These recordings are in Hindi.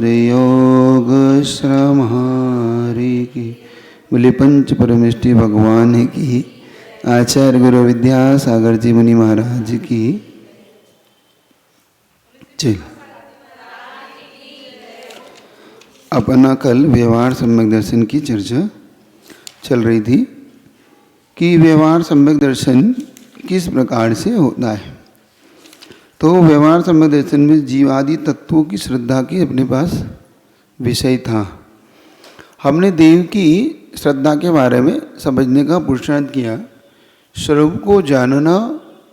शास्त्र योग श्रम हरि की। बोले पंच परमेष्टि भगवान की। आचार्य गुरु विद्यासागर जी मुनि महाराज की जय। अपना कल व्यवहार सम्यक दर्शन की चर्चा चल रही थी कि व्यवहार सम्यक दर्शन किस प्रकार से होता है। तो व्यवहार सम्यक दर्शन में जीवादि तत्वों की श्रद्धा की अपने पास विषय था। हमने देव की श्रद्धा के बारे में समझने का पुरुषार्थ किया। स्वरूप को जानना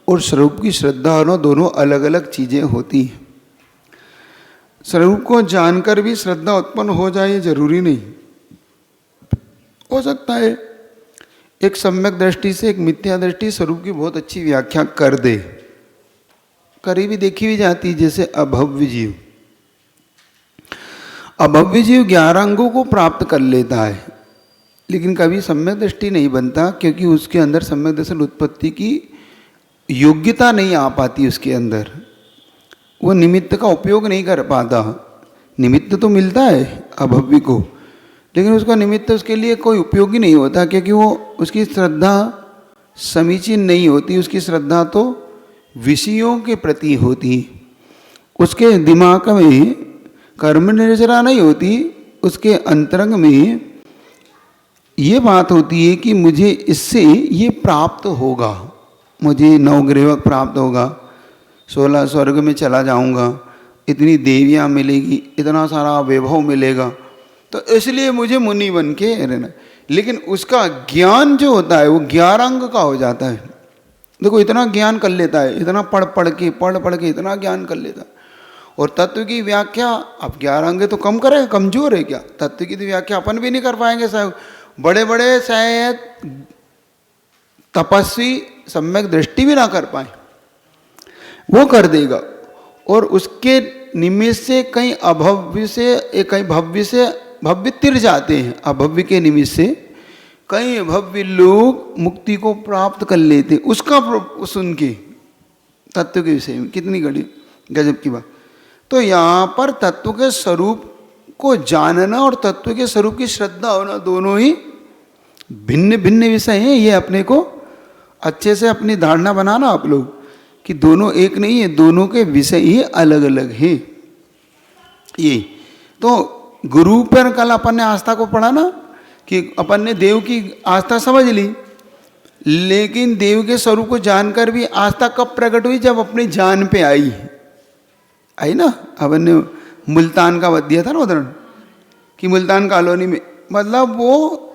और स्वरूप की श्रद्धा होना दोनों अलग अलग चीज़ें होती हैं। स्वरूप को जानकर भी श्रद्धा उत्पन्न हो जाए ये जरूरी नहीं। हो सकता है एक सम्यक दृष्टि से एक मिथ्या दृष्टि स्वरूप की बहुत अच्छी व्याख्या कर दे, करी भी देखी भी जाती। जैसे अभव्य जीव, अभव्य जीव 11 अंगों को प्राप्त कर लेता है लेकिन कभी सम्यक दृष्टि नहीं बनता, क्योंकि उसके अंदर सम्यक दर्शन उत्पत्ति की योग्यता नहीं आ पाती। उसके अंदर वो निमित्त का उपयोग नहीं कर पाता। निमित्त तो मिलता है अभव्य को, लेकिन उसका निमित्त उसके लिए कोई उपयोगी नहीं होता, क्योंकि वो उसकी श्रद्धा समीचीन नहीं होती। उसकी श्रद्धा तो विषयों के प्रति होती। उसके दिमाग में कर्म निर्जरा नहीं होती। उसके अंतरंग में ये बात होती है कि मुझे इससे ये प्राप्त होगा, मुझे नवग्रहक प्राप्त होगा, 16 स्वर्ग में चला जाऊंगा, इतनी देवियाँ मिलेगी, इतना सारा वैभव मिलेगा, तो इसलिए मुझे मुनि बन के रहना। लेकिन उसका ज्ञान जो होता है वो 11 अंग का हो जाता है। देखो इतना ज्ञान कर लेता है, इतना पढ़ पढ़ के इतना ज्ञान कर लेता है। और तत्व की व्याख्या अब 11 अंग तो कम करे, कमजोर है क्या? तत्व की तो व्याख्या अपन भी नहीं कर पाएंगे साहब। बड़े बड़े शायद तपस्वी सम्यक दृष्टि भी ना कर पाए, वो कर देगा। और उसके निमित्त से कहीं अभव्य से कहीं भव्य से भव्य तिर जाते हैं। अभव्य के निमित्त से कई भव्य लोग मुक्ति को प्राप्त कर लेते। उसका सुन के तत्व के विषय में कितनी बड़ी गजब की बात। तो यहाँ पर तत्व के स्वरूप को जानना और तत्व के स्वरूप की श्रद्धा होना दोनों ही भिन्न भिन्न विषय हैं। ये अपने को अच्छे से अपनी धारणा बनाना आप लोग कि दोनों एक नहीं है, दोनों के विषय ही अलग अलग हैं। ये तो गुरु पर कल अपन ने आस्था को पढ़ा ना कि अपन ने देव की आस्था समझ ली, लेकिन देव के स्वरूप को जानकर भी आस्था कब प्रकट हुई? जब अपनी जान पे आई ना। अपन ने मुल्तान का वध दिया था ना उदाहरण कि मुल्तान कॉलोनी में, मतलब वो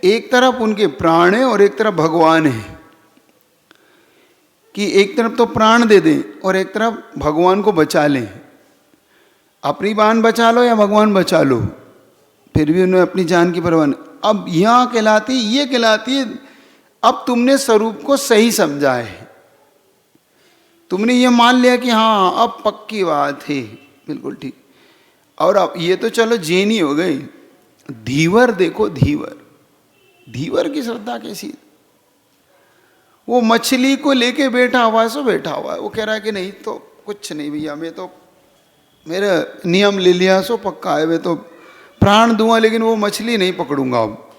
एक तरफ उनके प्राण है और एक तरफ भगवान है। कि एक तरफ तो प्राण दे दें और एक तरफ भगवान को बचा लें। अपनी जान बचा लो या भगवान बचा लो, फिर भी उन्होंने अपनी जान की परवाह नहीं। अब यहाँ कहलाती, ये कहलाती है अब तुमने स्वरूप को सही समझा है, तुमने ये मान लिया कि हाँ अब पक्की बात है, बिल्कुल ठीक। और अब ये तो चलो जैनी हो गई। धीवर देखो, धीवर की श्रद्धा कैसी। वो मछली को लेके बैठा हुआ है, सो बैठा हुआ है। वो कह रहा है कि नहीं तो कुछ नहीं भैया, मैं तो मेरा नियम ले लिया सो पक्का है, मैं तो प्राण दूंगा लेकिन वो मछली नहीं पकड़ूंगा। अब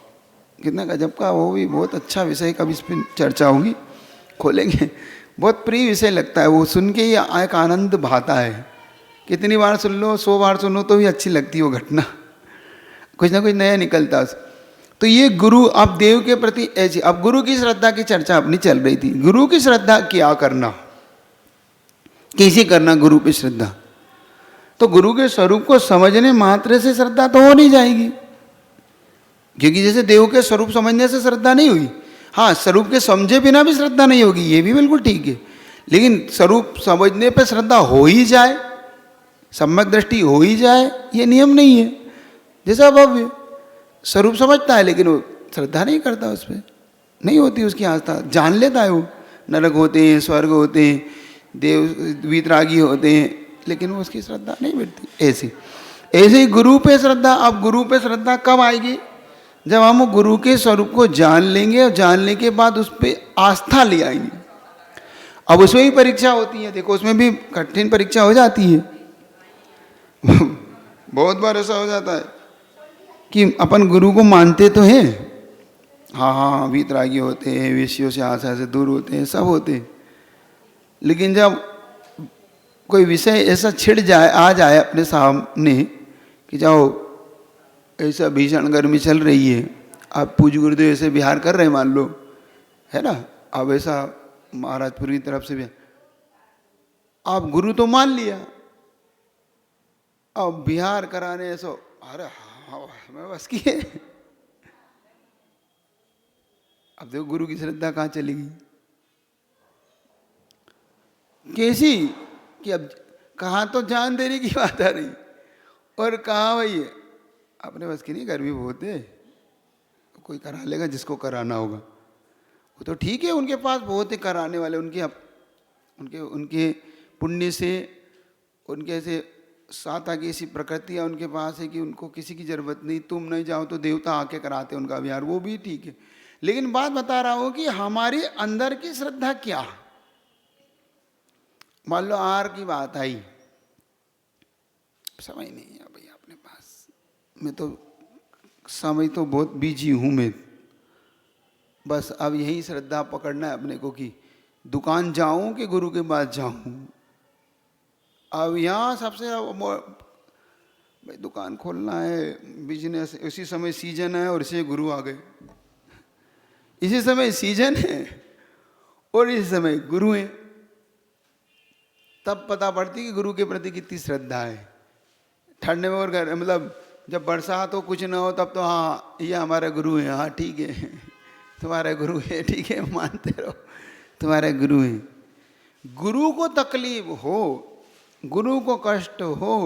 कितना गजब का, वो भी बहुत अच्छा विषय, कभी इस पर चर्चा होगी, खोलेंगे। बहुत प्रिय विषय लगता है वो, सुन के ही एक आनंद भाता है। कितनी बार सुन लो, 100 बार सुनो तो भी अच्छी लगती है वो घटना, कुछ ना कुछ नया निकलता है। तो ये गुरु, अब देव के प्रति ऐसी, अब गुरु की श्रद्धा की चर्चा अपनी चल रही थी। गुरु की श्रद्धा क्या करना, कैसे करना गुरु पे श्रद्धा? तो गुरु के स्वरूप को समझने मात्र से श्रद्धा तो हो नहीं जाएगी, क्योंकि जैसे देव के स्वरूप समझने से श्रद्धा नहीं हुई। हाँ, स्वरूप के समझे बिना भी श्रद्धा नहीं होगी, ये भी बिल्कुल ठीक है। लेकिन स्वरूप समझने पे श्रद्धा हो ही जाए, सम्यक दृष्टि हो ही जाए, ये नियम नहीं है। जैसा भव्य स्वरूप समझता है लेकिन वो श्रद्धा नहीं करता, उस पर नहीं होती उसकी आस्था। जान लेता है वो नरक होते हैं, स्वर्ग होते हैं, देव वीतरागी होते हैं, लेकिन वो उसकी श्रद्धा नहीं बैठती। ऐसे ही गुरु पे श्रद्धा। अब गुरु पे श्रद्धा कब आएगी? जब हम गुरु के स्वरूप को जान लेंगे और जानने के बाद उस पर आस्था ले आएंगे। अब उसमें भी परीक्षा होती है, देखो उसमें भी कठिन परीक्षा हो जाती है। बहुत बार ऐसा हो जाता है कि अपन गुरु को मानते तो हैं, हाँ हाँ वीतरागी होते हैं, विषयों से आशा से दूर होते हैं, सब होते हैं, लेकिन जब कोई विषय ऐसा छिड़ जाए, आ जाए अपने सामने कि जाओ ऐसा भीषण गर्मी चल रही है, आप पूज्य गुरुदेव ऐसे बिहार कर रहे हैं मान लो, है ना, अब ऐसा महाराजपुर की तरफ से भी आप गुरु तो मान लिया, अब बिहार कराने ऐसा, अरे हाँ मैं बस की है। अब देखो गुरु की श्रद्धा कहाँ चली गई, कैसी कि अब कहाँ तो जान देने की बात आ रही और कहाँ भाई अपने बस की नहीं, गर्मी बहुत है, कोई करा लेगा जिसको कराना होगा, वो तो ठीक है, उनके पास बहुत ही कराने वाले, उनके उनके पुण्य से, उनके ऐसे साता की ऐसी प्रकृति है उनके पास है कि उनको किसी की जरूरत नहीं, तुम नहीं जाओ तो देवता आके कराते उनका विहार, वो भी ठीक है, लेकिन बात बता रहा हूं कि हमारी अंदर की श्रद्धा क्या। मान लो आर की बात आई, समय नहीं है भाई अपने पास, मैं तो समय तो बहुत बिजी हूं मैं, बस अब यही श्रद्धा पकड़ना है अपने को कि दुकान जाऊं कि गुरु के पास जाऊं। अब यहाँ सबसे भाई दुकान खोलना है, बिजनेस, उसी समय सीजन है और इसे गुरु आ गए, इसी समय सीजन है और इस समय गुरु है, तब पता पड़ती कि गुरु के प्रति कितनी श्रद्धा है। ठंड में और मतलब जब बरसात हो कुछ ना हो तब तो हाँ ये हमारा गुरु है, हाँ ठीक है तुम्हारा गुरु है, ठीक है मानते रहो तुम्हारा गुरु है। गुरु को तकलीफ हो, गुरु को कष्ट हो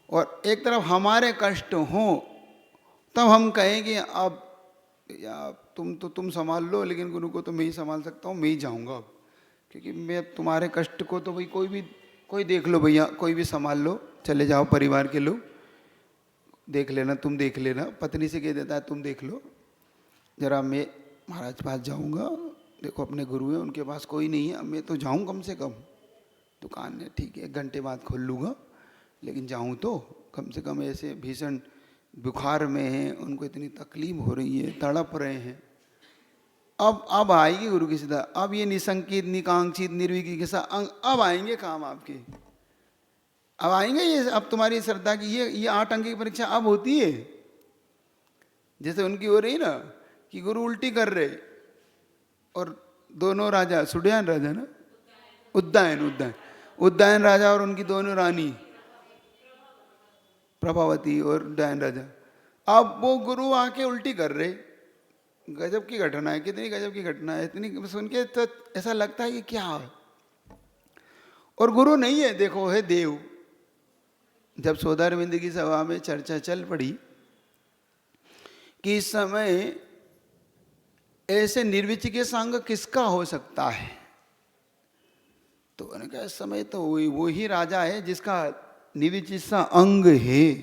और एक तरफ हमारे कष्ट हो, तब हम कहेंगे अब या तुम संभाल लो, लेकिन गुरु को तो मैं ही संभाल सकता हूँ, मैं ही जाऊँगा अब, क्योंकि मैं तुम्हारे कष्ट को तो भाई कोई देख लो भैया, कोई भी संभाल लो, चले जाओ परिवार के लोग देख लेना, तुम देख लेना, पत्नी से कह देता है तुम देख लो जरा, मैं महाराज के पास जाऊँगा, देखो अपने गुरु हैं उनके पास कोई नहीं है, मैं तो जाऊँ कम से कम, दुकान है ठीक है 1 घंटे बाद खोल लूँगा, लेकिन जाऊँ तो कम से कम, ऐसे भीषण बुखार में हैं, उनको इतनी तकलीफ हो रही है, तड़प रहे हैं। अब आएगी गुरु की सीधा, अब ये निसंकित निकांक्षित निर्विकी के साथ अब आएंगे काम आपके, अब आएंगे ये, अब तुम्हारी श्रद्धा की ये 8 अंक की परीक्षा अब होती है। जैसे उनकी हो रही ना कि गुरु उल्टी कर रहे और दोनों राजा, सुडयान राजा ना, उद्दायन राजा और उनकी दोनों रानी प्रभावती और उद्दायन राजा, अब वो गुरु आके उल्टी कर रहे, गजब की घटना है, कितनी गजब की घटना है, इतनी सुन के तो ऐसा लगता है कि क्या है, और गुरु नहीं है, देखो है देव। जब सोदारविंद की सभा में चर्चा चल पड़ी कि इस समय ऐसे निर्विचिक के संग किसका हो सकता है, तो उन्होंने कहा इस समय तो वो ही राजा है जिसका निर्विचित सा अंग है।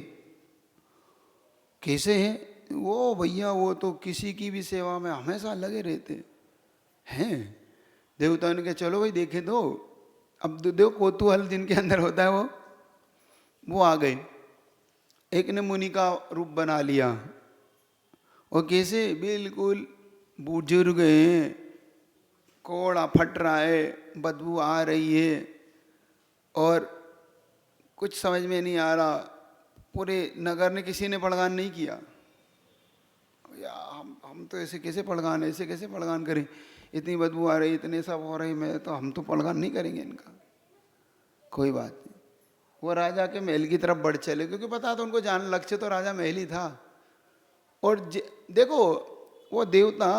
कैसे है वो भैया, वो तो किसी की भी सेवा में हमेशा लगे रहते हैं। देवता ने कहा चलो भाई देखे दो, अब देखो कौतूहल जिनके अंदर होता है वो आ गए, एक ने मुनि का रूप बना लिया, और कैसे बिल्कुल बुजुर्ग हैं, कोड़ा फट रहा है, बदबू आ रही है और कुछ समझ में नहीं आ रहा, पूरे नगर ने किसी ने पड़गान नहीं किया, या हम तो ऐसे कैसे पड़गान, ऐसे कैसे पड़गान करें, इतनी बदबू आ रही, इतने सब हो रही, मैं तो हम तो पड़गान नहीं करेंगे इनका, कोई बात नहीं। वो राजा के महल की तरफ बढ़ चले, क्योंकि पता था उनको जान, लक्ष्य तो राजा महल ही था। और देखो वो देवता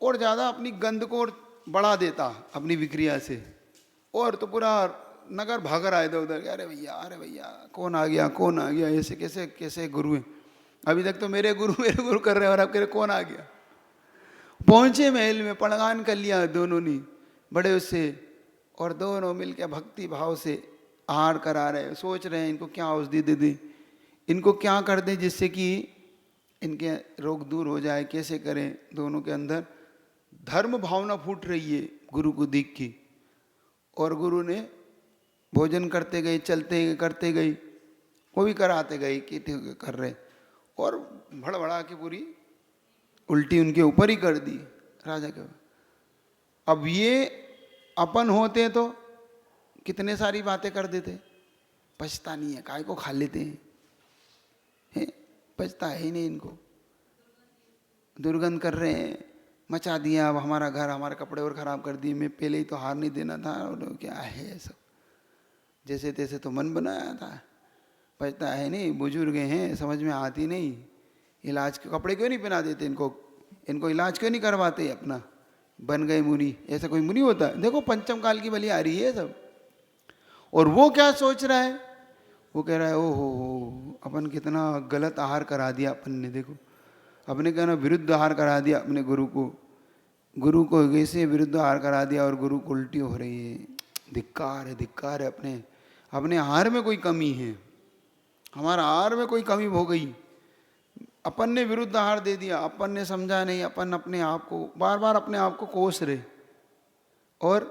और ज़्यादा अपनी गंध को बढ़ा देता अपनी विक्रिया से, और तो पूरा नगर भाग रहा है इधर उधर, अरे भैया कौन आ गया, ऐसे कैसे कैसे गुरु हैं, अभी तक तो मेरे गुरु कर रहे हैं और अब कह रहे कौन आ गया। पहुंचे महल में, पड़गान कर लिया दोनों ने बड़े उससे, और दोनों मिलकर भक्ति भाव से आहार करा रहे, सोच रहे हैं इनको क्या औषधि दे दें, इनको क्या कर दें जिससे कि इनके रोग दूर हो जाए, कैसे करें। दोनों के अंदर धर्म भावना फूट रही है गुरु को देख के, और गुरु ने भोजन करते गए, चलते करते गए, वो भी कराते गए कि कर रहे, और भड़बड़ा के पूरी उल्टी उनके ऊपर ही कर दी राजा के। अब ये अपन होते तो कितने सारी बातें कर देते, पछता नहीं है, काय को खा लेते हैं, पछता है ही नहीं इनको, दुर्गंध कर रहे हैं, मचा दिया, अब हमारा घर हमारे कपड़े और ख़राब कर दिए, मैं पहले ही तो हार नहीं देना था, और क्या है सब जैसे तैसे तो मन बनाया था, पछता है नहीं, बुजुर्ग हैं, समझ में आती नहीं, इलाज के कपड़े क्यों नहीं पहना देते इनको इलाज क्यों नहीं करवाते अपना, बन गए मुनि, ऐसा कोई मुनि होता है? देखो पंचम काल की बलि आ रही है सब। और वो क्या सोच रहा है, वो कह रहा है ओहो अपन कितना गलत आहार करा दिया अपन ने, देखो अपने कहना विरुद्ध आहार करा दिया अपने गुरु को कैसे विरुद्ध आहार करा दिया, और गुरु को उल्टी हो रही है, धिक्कार है, अपने आहार में कोई कमी है, हमारा आहार में कोई कमी हो गई, अपन ने विरुद्ध आहार दे दिया, अपन ने समझा नहीं, अपन अपने आप को बार बार अपने आप को कोस रहे, और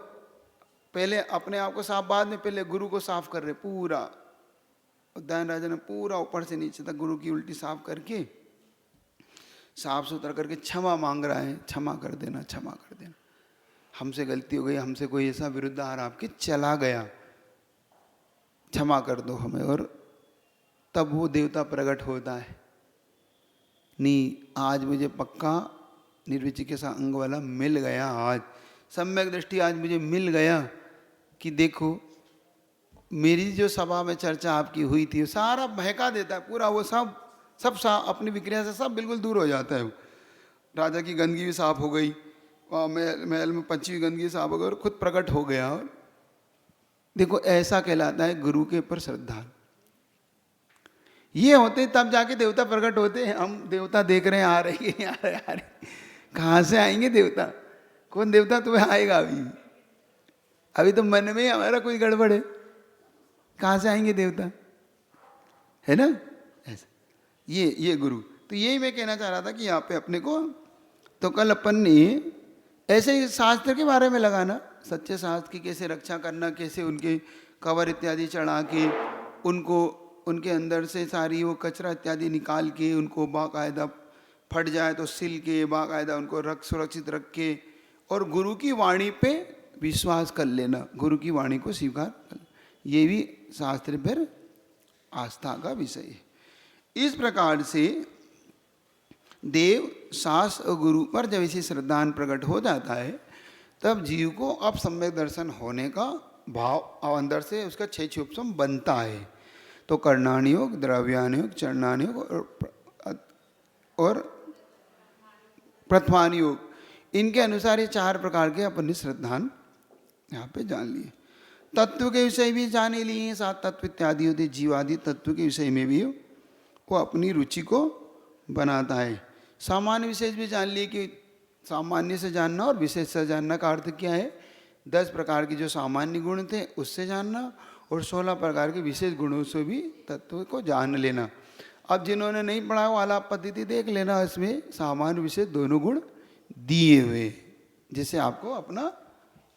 पहले अपने आप को साफ, बाद में पहले गुरु को साफ कर रहे पूरा। उद्यान राजा ने पूरा ऊपर से नीचे तक गुरु की उल्टी साफ करके, साफ सुथरा करके क्षमा मांग रहा है, क्षमा कर देना, हमसे गलती हो गई, हमसे कोई ऐसा विरुद्ध आहार आपके चला गया, क्षमा कर दो हमें। और तब वो देवता प्रकट होता है, नहीं आज मुझे पक्का निर्विचिकित्सा अंग वाला मिल गया, आज सम्यक दृष्टि आज मुझे मिल गया, कि देखो मेरी जो सभा में चर्चा आपकी हुई थी, सारा बहका देता है पूरा, वो सब अपनी विक्रिया से सब बिल्कुल दूर हो जाता है। राजा की गंदगी भी साफ हो गई, वहाँ महल में पची हुई गंदगी साफ हो गई, और खुद प्रकट हो गया। और देखो ऐसा कहलाता है गुरु के ऊपर श्रद्धा। ये होते तब जाके देवता प्रकट होते हैं। हम देवता देख रहे हैं आ रहे, कहाँ से आएंगे देवता? कौन देवता तुम्हें आएगा? अभी तो मन में हमारा कोई गड़बड़ है, कहाँ से आएंगे देवता, है ना? ऐसा ये गुरु। तो यही मैं कहना चाह रहा था कि यहाँ पे अपने को, तो कल अपन ने ऐसे ही शास्त्र के बारे में लगाना, सच्चे शास्त्र की कैसे रक्षा करना, कैसे उनके कवर इत्यादि चढ़ा के उनको, उनके अंदर से सारी वो कचरा इत्यादि निकाल के, उनको बाकायदा फट जाए तो सिल के बाकायदा उनको सुरक्षित रख के, और गुरु की वाणी पे विश्वास कर लेना, गुरु की वाणी को स्वीकार कर, ये भी शास्त्र पर आस्था का विषय है। इस प्रकार से देव शास्त्र और गुरु पर जब इसी श्रद्धान प्रकट हो जाता है, तब जीव को अब सम्यक दर्शन होने का भाव अंदर से उसका छेछोपसम बनता है। तो कर्णानि योग, द्रव्यानि योग, चरणानि योग और प्रथमानि योग, इनके अनुसार ये 4 प्रकार के अपन श्रद्धान यहाँ पे जान लिए। तत्व के विषय भी जाने लिए, 7 तत्व इत्यादि होते, जीवादि तत्व के विषय में भी वो अपनी रुचि को बनाता है। सामान्य विशेष भी जान लिए कि सामान्य से जानना और विशेष से जानना का अर्थ क्या है। 10 प्रकार के जो सामान्य गुण थे उससे जानना, और 16 प्रकार के विशेष गुणों से भी तत्व को जान लेना। अब जिन्होंने नहीं पढ़ा वो आलाप पद्धति देख लेना, इसमें सामान्य विशेष दोनों गुण दिए हुए, जिससे आपको अपना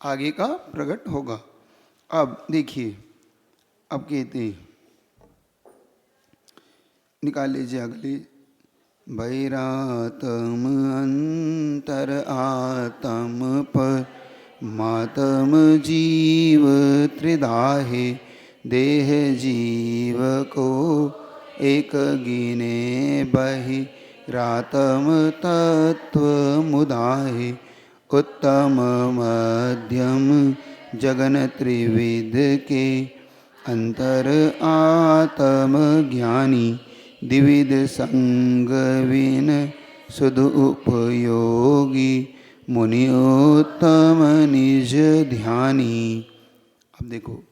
आगे का प्रकट होगा। अब देखिए, अब कहते हैं, निकाल लीजिए अगले, वैरातम अंतर आत्म पर मातम जीव त्रिदाहे, देह जीव को एक गिने बहि रातम तत्व मुदाहे, उत्तम मध्यम जगन त्रिविध के अंतर आत्म ज्ञानी, द्विविध संग विन सुध उपयोगी, मुनियोत्तम निज ध्यानी। अब देखो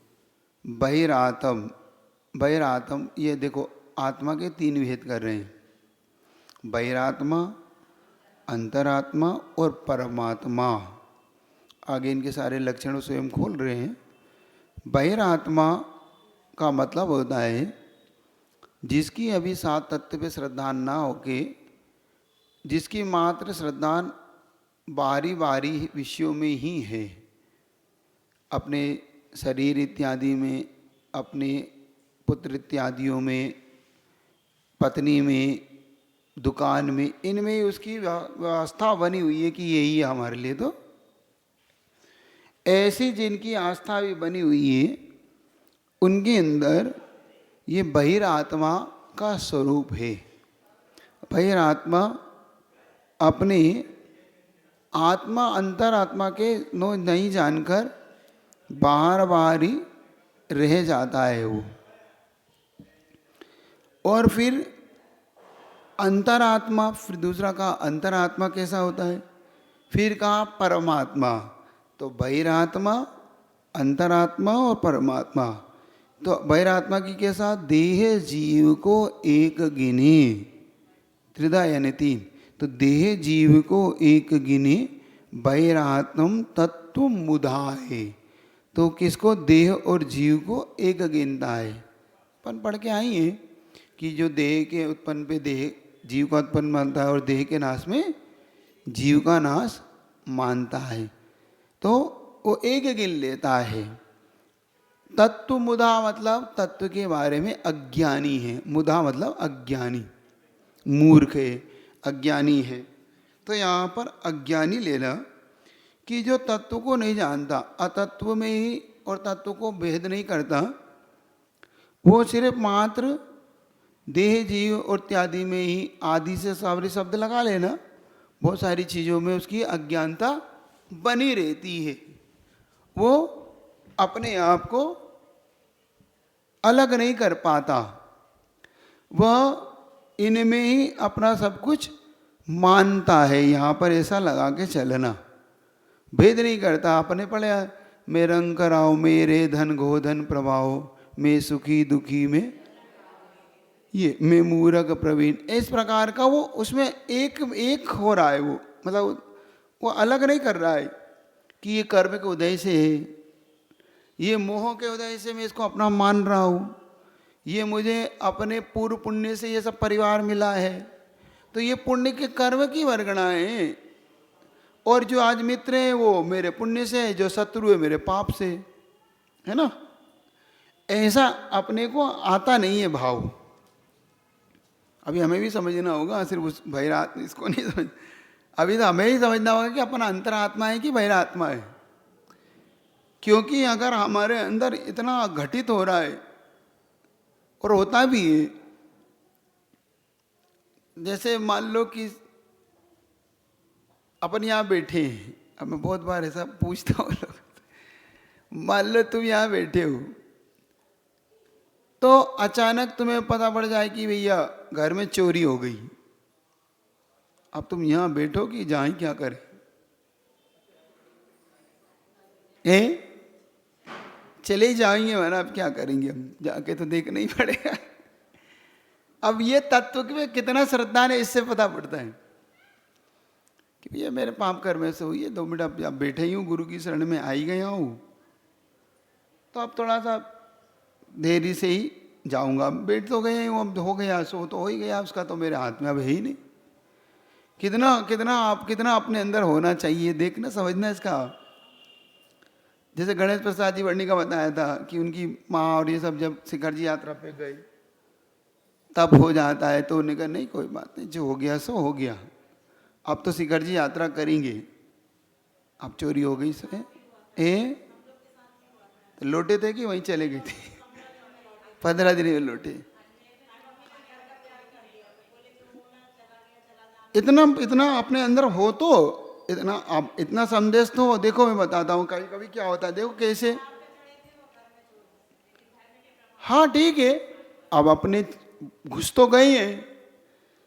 बहिरात्म, ये देखो आत्मा के 3 भेद कर रहे हैं, बहिरात्मा, अंतरात्मा और परमात्मा। आगे इनके सारे लक्षणों स्वयं खोल रहे हैं। बहिरात्मा का मतलब होता है जिसकी अभी 7 तत्व पे श्रद्धान ना होके, जिसकी मात्र श्रद्धान बारी बारी विषयों में ही है, अपने शरीर इत्यादि में, अपने पुत्र इत्यादियों में, पत्नी में, दुकान में, इनमें उसकी व्यवस्था बनी हुई है कि यही है हमारे लिए। तो ऐसी जिनकी आस्था भी बनी हुई है, उनके अंदर ये बहिरात्मा का स्वरूप है। बहिरात्मा अपने आत्मा अंतरात्मा के नो नहीं जानकर बाहर बाहर ही रह जाता है वो। और फिर अंतरात्मा, फिर दूसरा कहा अंतरात्मा कैसा होता है, फिर कहा परमात्मा। तो बहिरात्मा, अंतरात्मा और परमात्मा। तो बहिरात्मा की कैसा, देह जीव को एक गिने, त्रिधा यानी तीन। तो देह जीव को एक गिने बहिरात्म तत्व मुधाए। तो किसको, देह और जीव को एक गिनता है। अपन पढ़ के आई है कि जो देह के उत्पन्न पे देह जीव का उत्पन्न मानता है और देह के नाश में जीव का नाश मानता है, तो वो एक गिन लेता है। तत्व मुधा मतलब तत्व के बारे में अज्ञानी है। मुधा मतलब अज्ञानी, मूर्ख है, अज्ञानी है। तो यहाँ पर अज्ञानी लेना कि जो तत्व को नहीं जानता, अतत्व में ही और तत्व को भेद नहीं करता, वो सिर्फ मात्र देह जीव और इत्यादि में ही आदि से सावरी शब्द लगा लेना, बहुत सारी चीज़ों में उसकी अज्ञानता बनी रहती है। वो अपने आप को अलग नहीं कर पाता, वह इनमें ही अपना सब कुछ मानता है। यहाँ पर ऐसा लगा के चलना, भेद नहीं करता। अपने पढ़े मैं रंग कराओ, मेरे धन गोधन प्रभाव, मैं सुखी दुखी में ये, मैं मूरख प्रवीण, इस प्रकार का वो उसमें एक हो रहा है। वो मतलब वो अलग नहीं कर रहा है कि ये कर्म के उदय से है, ये मोह के उदय से मैं इसको अपना मान रहा हूँ, ये मुझे अपने पूर्व पुण्य से ये सब परिवार मिला है। तो ये पुण्य के कर्म की वर्गणा है, और जो आज मित्र है वो मेरे पुण्य से है, जो शत्रु है मेरे पाप से, है ना। ऐसा अपने को आता नहीं है भाव। अभी हमें भी समझना होगा, सिर्फ उस बहिरात्मा इसको नहीं समझ, अभी तो हमें ही समझना होगा कि अपना अंतरात्मा है कि बहिरात्मा है। क्योंकि अगर हमारे अंदर इतना घटित हो रहा है, और होता भी है, जैसे मान लो कि अपन यहाँ बैठे हैं, अब मैं बहुत बार ऐसा पूछता हूँ लोग, मान लो तुम यहाँ बैठे हो, तो अचानक तुम्हें पता पड़ जाए कि भैया घर में चोरी हो गई। अब तुम यहाँ बैठो कि जाए क्या करें, चले जाएंगे, वरना अब क्या करेंगे, हम जाके तो देखना ही पड़ेगा। अब ये तत्व में कितना श्रद्धा है इससे पता पड़ता है कि भैया मेरे पाप कर्म से हुई है, 2 मिनट अब बैठे ही हूँ, गुरु की शरण में आ ही गया हूँ, तो अब थोड़ा सा देरी से ही जाऊंगा। बैठ तो गए हूँ, अब हो गया सो तो हो ही गया, उसका तो मेरे हाथ में अब है ही नहीं। कितना अपने अंदर होना चाहिए, देखना समझना इसका। जैसे गणेश प्रसाद जी वर्णी का बताया था कि उनकी माँ और ये सब जब शिखर जी यात्रा पे गए तब हो जाता है, तो उन्होंने कहा नहीं कोई बात नहीं, जो हो गया सो हो गया, अब तो शिखर जी यात्रा करेंगे। अब चोरी हो गई से तो लौटे थे कि वहीं चले गए थे? 15 दिन में लौटे। इतना अपने अंदर हो तो इतना संदेश तो हो। देखो मैं बताता हूँ, कभी कभी क्या होता है, देखो कैसे, हाँ ठीक है, अब अपने घुस तो गए हैं,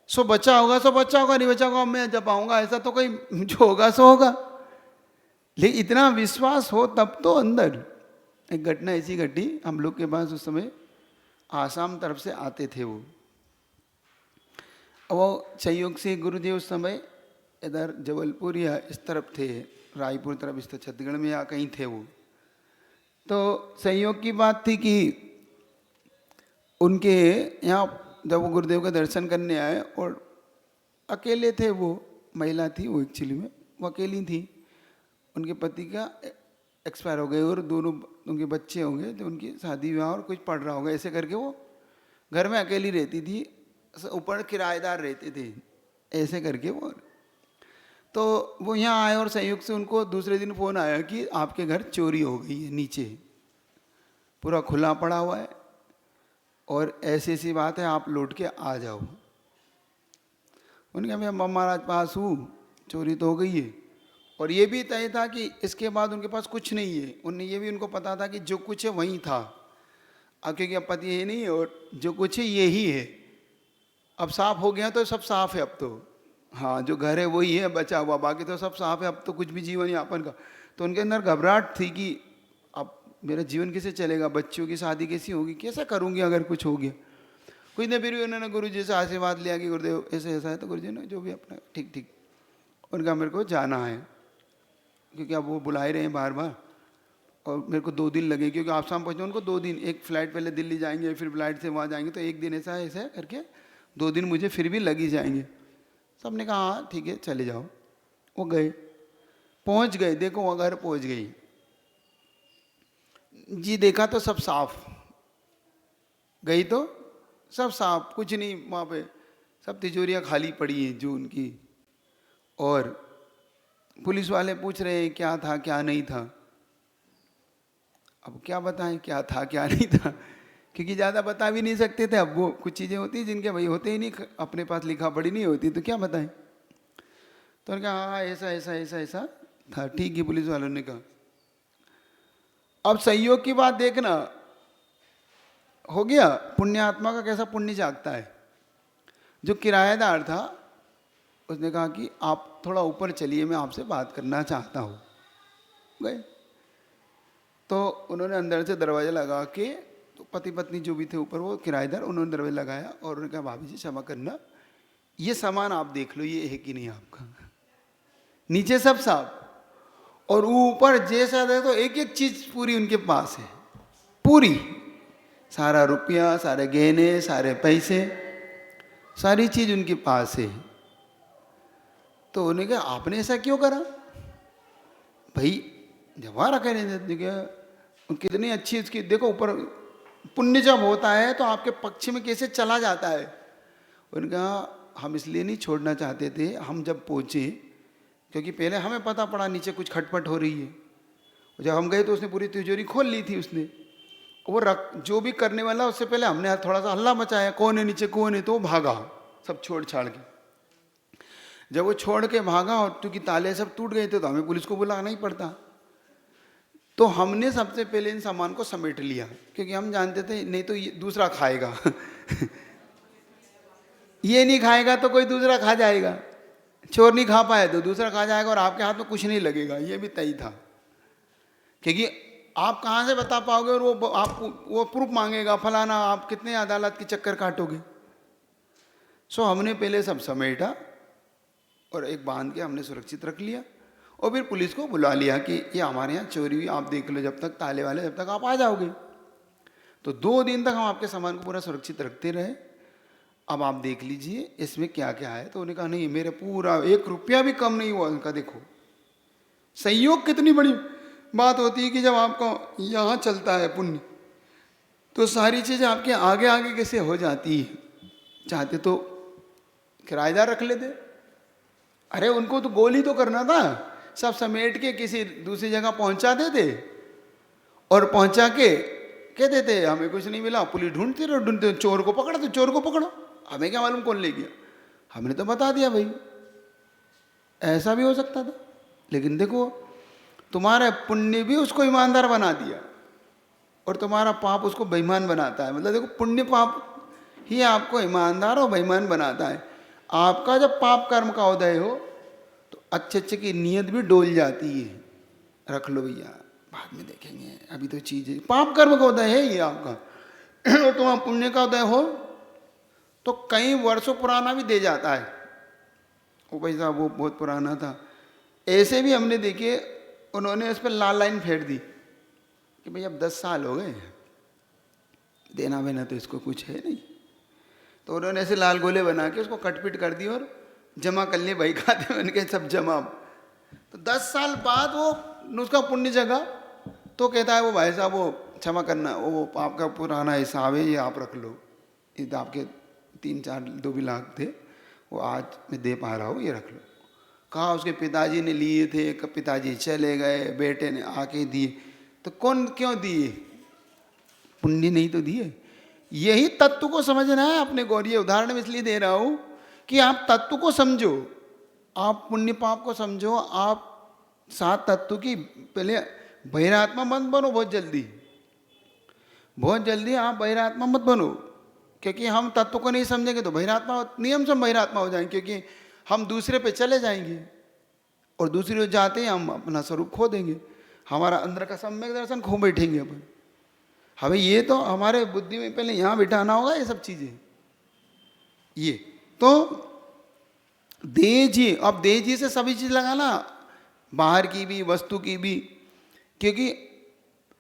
सो बचा होगा, नहीं बचा होगा, मैं जब आऊँगा ऐसा तो कोई जो होगा सो होगा। लेकिन इतना विश्वास हो तब तो अंदर। एक घटना ऐसी घटी, हम लोग के पास उस समय आसाम तरफ से आते थे वो संयोग से गुरुदेव उस समय इधर जबलपुर या इस तरफ थे, रायपुर तरफ, इस तरह छत्तीसगढ़ में या कहीं थे वो। तो संयोग की बात थी कि उनके यहाँ जब वो गुरुदेव का दर्शन करने आए, और अकेले थे, वो महिला थी वो, एक्चुअली में वो अकेली थी, उनके पति का एक्सपायर हो गए और दोनों उनके बच्चे होंगे तो उनकी शादी विवाह और कुछ पड़ रहा होगा, ऐसे करके वो घर में अकेली रहती थी, ऊपर किराएदार रहते थे, ऐसे करके वो। तो वो यहाँ आए और संयोग से उनको दूसरे दिन फ़ोन आया कि आपके घर चोरी हो गई है, नीचे पूरा खुला पड़ा हुआ है और ऐसी ऐसी बात है, आप लौट के आ जाओ। उनके मैं महाराज पास हूँ, चोरी तो हो गई है। और ये भी तय था कि इसके बाद उनके पास कुछ नहीं है। ये भी उनको पता था कि जो कुछ है वहीं था, अब क्योंकि अब पति ये नहीं है और जो कुछ है ये ही है। अब साफ हो गया तो सब साफ है अब तो, हाँ जो घर है वही है बचा हुआ, बाकी तो सब साफ है, अब तो कुछ भी जीवन यापन का। तो उनके अंदर घबराहट थी कि अब मेरा जीवन कैसे चलेगा, बच्चों की शादी कैसी होगी, कैसे करूँगी अगर कुछ हो गया। कुछ नहीं, फिर भी उन्होंने गुरु जी से आशीर्वाद लिया कि गुरुदेव ऐसे ऐसा है। तो गुरु जी ने जो भी अपना ठीक ठीक, उनका मेरे को जाना है क्योंकि अब वो बुला ही रहे हैं बार बार और मेरे को 2 दिन लगे, क्योंकि आप शाम पहुँचे उनको 2 दिन, एक फ़्लाइट पहले दिल्ली जाएंगे फिर फ्लाइट से वहाँ जाएंगे, तो 1 दिन ऐसा ऐसा करके 2 दिन मुझे फिर भी लग ही जाएंगे। सब ने कहा हाँ ठीक है चले जाओ। वो गए, पहुँच गए, देखो वो घर पहुँच गई जी, देखा तो सब साफ, गई तो सब साफ, कुछ नहीं वहाँ पे, सब तिजोरियाँ खाली पड़ी हैं जो उनकी। और पुलिस वाले पूछ रहे हैं क्या था क्या नहीं था। अब क्या बताएं क्या था क्या नहीं था, क्योंकि ज़्यादा बता भी नहीं सकते थे। अब वो कुछ चीज़ें होती जिनके भाई होते ही नहीं, अपने पास लिखा पढ़ी नहीं होती, तो क्या बताएं। तो उन्होंने कहा हाँ ऐसा ऐसा ऐसा ऐसा था, ठीक है पुलिस वालों ने कहा। अब संयोग की बात देखना, हो गया पुण्यात्मा का कैसा पुण्य जागता है। जो किराएदार था उसने कहा कि आप थोड़ा ऊपर चलिए, मैं आपसे बात करना चाहता हूँ। गए तो उन्होंने अंदर से दरवाज़ा लगा के, तो पति पत्नी जो भी थे ऊपर वो किराएदार, उन्होंने दरवाज़ा लगाया और उन्होंने कहा भाभी जी क्षमा करना, ये सामान आप देख लो ये है कि नहीं आपका। नीचे सब साफ और ऊपर जैसा दे तो एक एक चीज़ पूरी उनके पास है, पूरी, सारा रुपया, सारे गहने, सारे पैसे, सारी चीज़ उनके पास है। तो उन्होंने कहा आपने ऐसा क्यों करा भाई, जवाब रखे नहीं, कितनी अच्छी इसकी देखो, ऊपर पुण्य जब होता है तो आपके पक्ष में कैसे चला जाता है। उन्होंने कहा हम इसलिए नहीं छोड़ना चाहते थे, हम जब पहुँचे क्योंकि पहले हमें पता पड़ा नीचे कुछ खटपट हो रही है, जब हम गए तो उसने पूरी तिजोरी खोल ली थी उसने, वो रख जो भी करने वाला उससे पहले हमने थोड़ा सा हल्ला मचाया कौन है नीचे कौन है, तो वो भागा सब छोड़ छाड़ के। जब वो छोड़ के भागा और क्योंकि ताले सब टूट गए थे तो हमें पुलिस को बुलाना ही पड़ता, तो हमने सबसे पहले इन सामान को समेट लिया क्योंकि हम जानते थे नहीं तो ये दूसरा खाएगा ये नहीं खाएगा तो कोई दूसरा खा जाएगा, चोर नहीं खा पाए तो दूसरा खा जाएगा और आपके हाथ में कुछ नहीं लगेगा, ये भी तय था। क्योंकि आप कहाँ से बता पाओगे और वो आप वो प्रूफ मांगेगा फलाना, आप कितने अदालत के चक्कर काटोगे। सो हमने पहले सब समेटा और एक बांध के हमने सुरक्षित रख लिया और फिर पुलिस को बुला लिया कि ये हमारे यहाँ चोरी हुई, आप देख लो जब तक ताले वाले, जब तक आप आ जाओगे। तो 2 दिन तक हम आपके सामान को पूरा सुरक्षित रखते रहे, अब आप देख लीजिए इसमें क्या क्या है। तो उन्होंने कहा नहीं मेरे पूरा 1 रुपया भी कम नहीं हुआ उनका। देखो संयोग कितनी बड़ी बात होती है कि जब आपका यहाँ चलता है पुण्य तो सारी चीज़ें आपके आगे आगे कैसे हो जाती है। चाहते तो किराएदार रख लेते, अरे उनको तो गोली तो करना था, सब समेट के किसी दूसरी जगह पहुंचा देते और पहुंचा के कह देते हमें कुछ नहीं मिला, पुलिस ढूंढती रहो ढूंढते, चोर को पकड़ो तो चोर को पकड़ो, हमें क्या मालूम कौन ले गया, हमने तो बता दिया भाई। ऐसा भी हो सकता था, लेकिन देखो तुम्हारा पुण्य भी उसको ईमानदार बना दिया और तुम्हारा पाप उसको बेईमान बनाता है। मतलब देखो पुण्य पाप ही आपको ईमानदार और बेईमान बनाता है। आपका जब पाप कर्म का उदय हो तो अच्छे अच्छे की नीयत भी डोल जाती है, रख लो भैया बाद में देखेंगे, अभी तो चीज़ है। पाप कर्म का उदय है ये आपका और तुम्हारा पुण्य का उदय हो तो कई वर्षों पुराना भी दे जाता है। वो भाई साहब वो बहुत पुराना था, ऐसे भी हमने देखे उन्होंने उस पर लाल लाइन फेर दी कि भाई अब 10 साल हो गए, देना वेना तो इसको कुछ है नहीं। तो उन्होंने ऐसे लाल गोले बना के उसको कटपिट कर दी और जमा कर लिए भाई खाते बन के सब जमा। तो 10 साल बाद वो उसका पुण्य जगा तो कहता है वो भाई साहब वो क्षमा करना, वो आपका पुराना हिसाब है, ये आप रख लो, ये तो आपके 3-4 भी लाख थे, वो आज मैं दे पा रहा हूँ, ये रख लो। कहा उसके पिताजी ने लिए थे, पिताजी चले गए, बेटे ने आके दिए, तो कौन क्यों दिए? पुण्य नहीं तो दिए। यही तत्व को समझना है अपने को। ये उदाहरण में इसलिए दे रहा हूं कि आप तत्व को समझो, आप पुण्य पाप को समझो, आप 7 तत्व की पहले बहिरात्मा मत बनो। बहुत जल्दी आप बहिरात्मा मत बनो, क्योंकि हम तत्व को नहीं समझेंगे तो बहिरात्मा, नियम से हम बहिरात्मा हो जाएंगे, क्योंकि हम दूसरे पे चले जाएंगे और दूसरे को जाते ही हम अपना स्वरूप खो देंगे, हमारा अंदर का सम्यक दर्शन खो बैठेंगे अपन। हमें ये तो हमारे बुद्धि में पहले यहाँ बिठाना होगा ये सब चीज़ें। ये तो देह जी, अब देह जी से सभी चीज़ लगाना, बाहर की भी वस्तु की भी, क्योंकि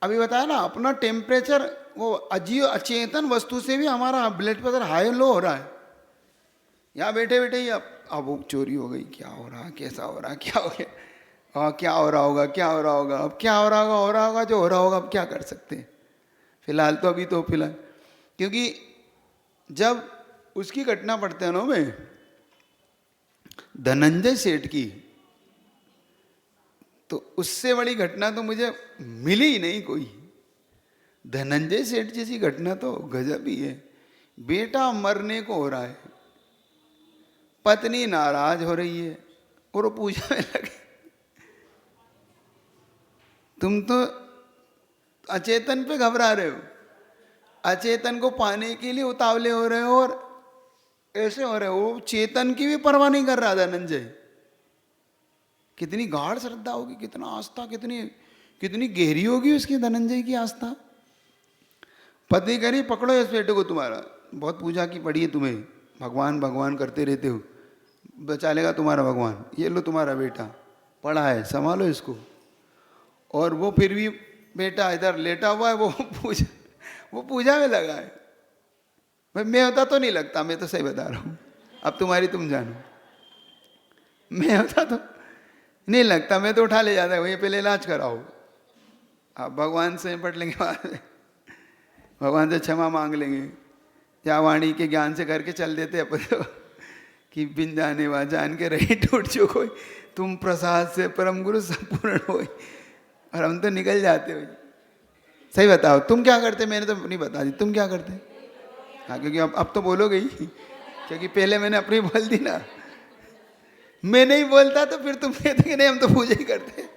अभी बताया ना अपना टेम्परेचर, वो अजीव अचेतन वस्तु से भी हमारा ब्लड प्रेशर हाई लो हो रहा है। यहाँ बैठे बैठे ही अब वो चोरी हो गई, क्या हो रहा, कैसा हो रहा, क्या हो गया, क्या हो रहा होगा, क्या हो रहा होगा, अब क्या हो रहा होगा जो हो रहा होगा, अब क्या कर सकते हैं फिलहाल तो, अभी तो फिलहाल। क्योंकि जब उसकी घटना पढ़ते हैं ना में धनंजय सेठ की, तो उससे बड़ी घटना तो मुझे मिली ही नहीं कोई। धनंजय सेठ जैसी घटना तो गजब ही है। बेटा मरने को हो रहा है, पत्नी नाराज हो रही है और वो पूजा में लगे। तुम तो अचेतन पे घबरा रहे हो, अचेतन को पाने के लिए उतावले हो रहे हो और ऐसे हो रहे हो, चेतन की भी परवाह नहीं कर रहा धनंजय। कितनी गाढ़ श्रद्धा होगी, कितना आस्था, कितनी गहरी होगी उसकी, धनंजय की आस्था। पति करी पकड़ो इस बेटे को, तुम्हारा बहुत पूजा की पड़ी है तुम्हें, भगवान भगवान करते रहते हो, बचा लेगा तुम्हारा भगवान, ये लो तुम्हारा बेटा पड़ा है, संभालो इसको। और वो फिर भी बेटा इधर लेटा हुआ है, वो पूजा में लगा है। भाई मैं होता तो नहीं लगता, मैं तो सही बता रहा हूँ, अब तुम्हारी तुम जानो, मैं होता तो नहीं लगता, मैं तो उठा ले जाता है, वही पहले इलाज कराओ, आप भगवान से निपट लेंगे बाद में, भगवान से क्षमा मांग लेंगे, या वाणी के ज्ञान से करके चल देते अपन तो, कि बिन जाने वा जान के रही टूट चुको, तुम प्रसाद से परम गुरु संपूर्ण हो, और हम तो निकल जाते हो। सही बताओ तुम क्या करते, मैंने तो नहीं बता दी, तुम क्या करते? हाँ, क्योंकि अब तो बोलोगे ही, क्योंकि पहले मैंने अपनी बोल दी ना। मैं नहीं बोलता तो फिर तुम कहते कि नहीं हम तो पूजा ही करते।